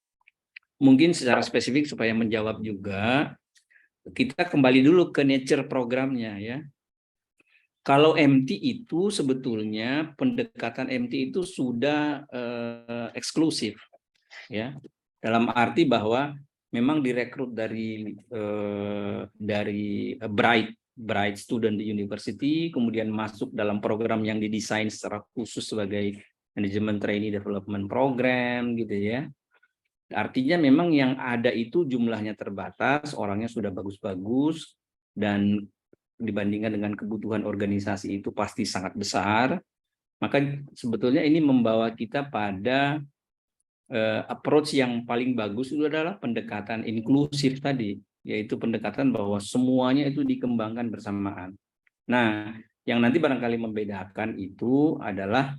mungkin secara spesifik supaya menjawab juga, kita kembali dulu ke nature programnya ya. Kalau MT itu sebetulnya pendekatan MT itu sudah eksklusif ya. Dalam arti bahwa memang direkrut dari bright student di university, kemudian masuk dalam program yang didesain secara khusus sebagai management trainee development program gitu ya. Artinya memang yang ada itu jumlahnya terbatas, orangnya sudah bagus-bagus, dan dibandingkan dengan kebutuhan organisasi itu pasti sangat besar. Maka sebetulnya ini membawa kita pada approach yang paling bagus itu adalah pendekatan inklusif tadi, yaitu pendekatan bahwa semuanya itu dikembangkan bersamaan. Nah, yang nanti barangkali membedakan itu adalah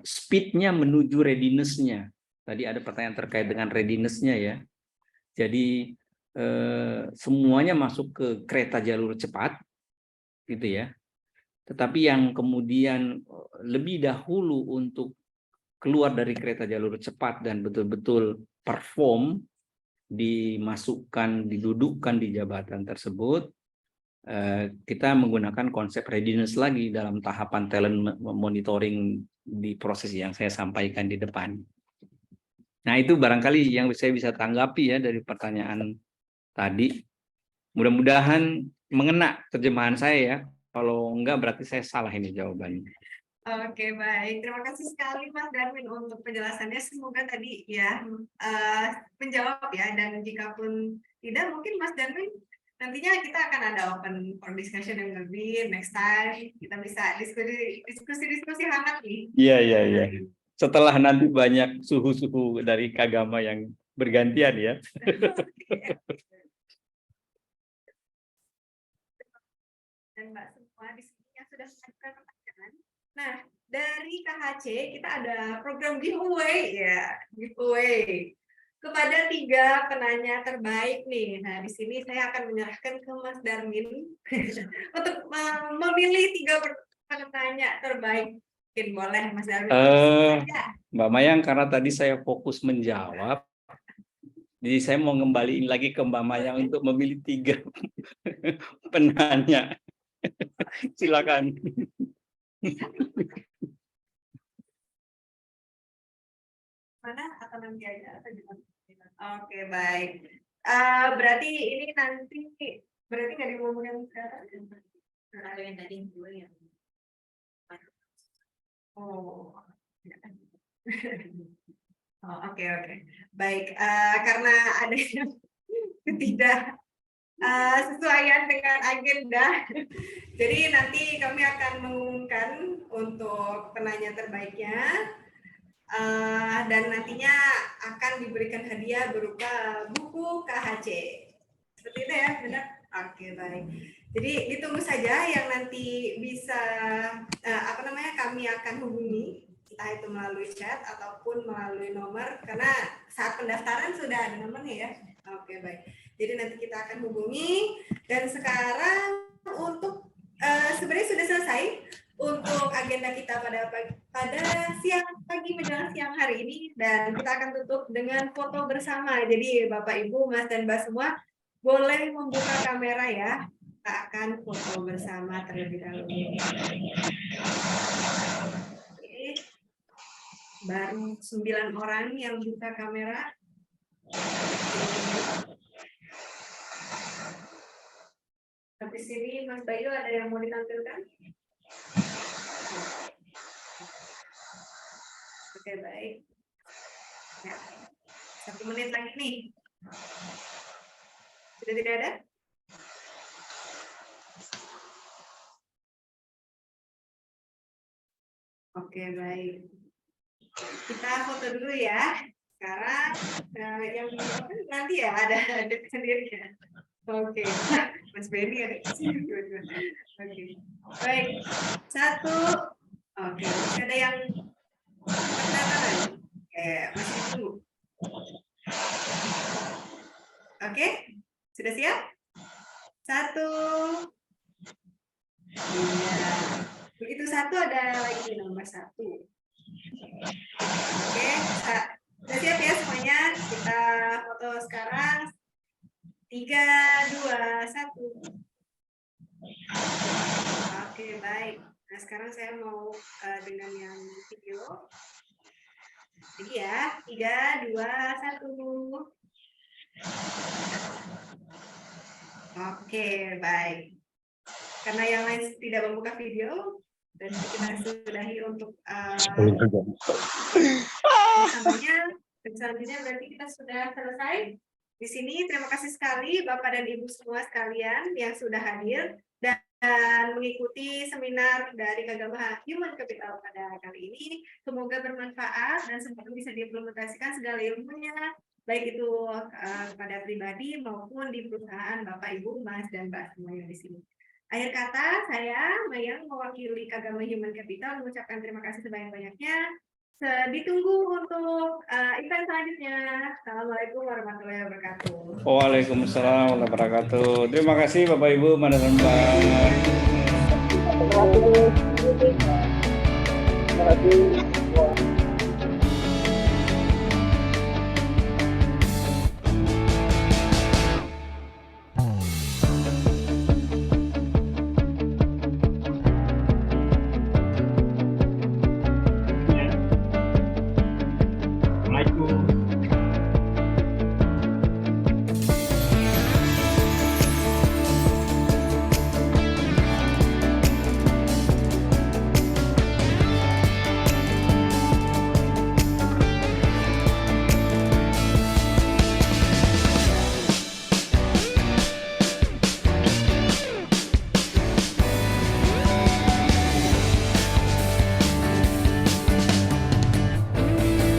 speed-nya menuju readiness-nya. Tadi ada pertanyaan terkait dengan readiness-nya ya. Jadi semuanya masuk ke kereta jalur cepat, gitu ya. Tetapi yang kemudian lebih dahulu untuk keluar dari kereta jalur cepat dan betul-betul perform, dimasukkan, didudukkan di jabatan tersebut, kita menggunakan konsep readiness lagi dalam tahapan talent monitoring di proses yang saya sampaikan di depan. Nah, itu barangkali yang saya bisa tanggapi ya dari pertanyaan tadi. Mudah-mudahan mengena terjemahan saya ya. Kalau enggak berarti saya salah ini jawabannya. Oke, baik. Terima kasih sekali Mas Darmin untuk penjelasannya. Semoga tadi ya menjawab ya. Dan jika pun tidak, mungkin Mas Darmin nantinya kita akan ada open for discussion yang lebih next time. Kita bisa diskusi hangat nih. Iya. Setelah nanti banyak suhu-suhu dari Kagama yang bergantian ya. Dan Mbak semua di sini yang sudah mengajukan pertanyaan. Nah, dari KHC kita ada program giveaway ya, giveaway kepada 3 penanya terbaik nih. Nah, di sini saya akan menyerahkan ke Mas Darmin untuk memilih 3 penanya terbaik. Mungkin boleh Mas Darmin. Mbak Mayang, karena tadi saya fokus menjawab, jadi saya mau ngembaliin lagi ke Mbak Mayang untuk memilih 3 penanya. Silakan. Mana atau nanti aja atau gimana? Oke, baik. Berarti ini nanti berarti nggak diumumkan sekarang. Ada yang tadi gue yang. Oh. Oh, oke. Baik, karena ada yang tidak sesuaian dengan agenda. Jadi nanti kami akan mengumumkan untuk penanya terbaiknya. Dan nantinya akan diberikan hadiah berupa buku KHC. Seperti itu ya, benar? Oke, baik. Jadi ditunggu saja yang nanti bisa kami akan hubungi, entah itu melalui chat ataupun melalui nomor, karena saat pendaftaran sudah ada nomornya ya. Oke, baik. Jadi nanti kita akan hubungi. Dan sekarang untuk sebenarnya sudah selesai untuk agenda kita pada siang pagi menjelang siang hari ini, dan kita akan tutup dengan foto bersama. Jadi Bapak Ibu, Mas dan Mbak semua boleh membuka kamera ya. Kita akan foto bersama terlebih dahulu. Oke. Baru 9 orang yang buka kamera. Habis ini Mas Bayu ada yang mau ditampilkan? Oke, baik. Ya. 1 menit lagi nih. Sudah tidak ada? Oke, baik. Kita foto dulu ya. Sekarang yang nanti ya ada sendirinya. Oke, Mas Benny ada. Oke, baik. 1. Oke, ada yang pertama. Masih dulu. Oke, sudah siap? 1. Iya. Begitu 1 ada lagi nomor 1. Oke, sudah siap ya semuanya? Kita foto sekarang. 3, 2, 1. Oke, baik. Nah, sekarang saya mau dengan yang video. Jadi ya, 3, 2, 1. Oke, baik. Karena yang lain tidak membuka video, dan kita sudahi untuk samanya. Dan selanjutnya berarti kita sudah selesai. Di sini terima kasih sekali Bapak dan Ibu semua sekalian yang sudah hadir dan mengikuti seminar dari Kagama Human Capital pada kali ini. Semoga bermanfaat dan semoga bisa diimplementasikan segala ilmunya, baik itu kepada pribadi maupun di perusahaan Bapak, Ibu, Mas, dan Mbak semuanya di sini. Akhir kata, saya Mayang mewakili Kagama Human Capital mengucapkan terima kasih sebanyak-banyaknya. Ditunggu untuk event selanjutnya. Assalamualaikum warahmatullahi wabarakatuh. Waalaikumsalam warahmatullahi wabarakatuh. Terima kasih Bapak Ibu, Mas dan Mbak. Terima kasih. Assalamualaikum.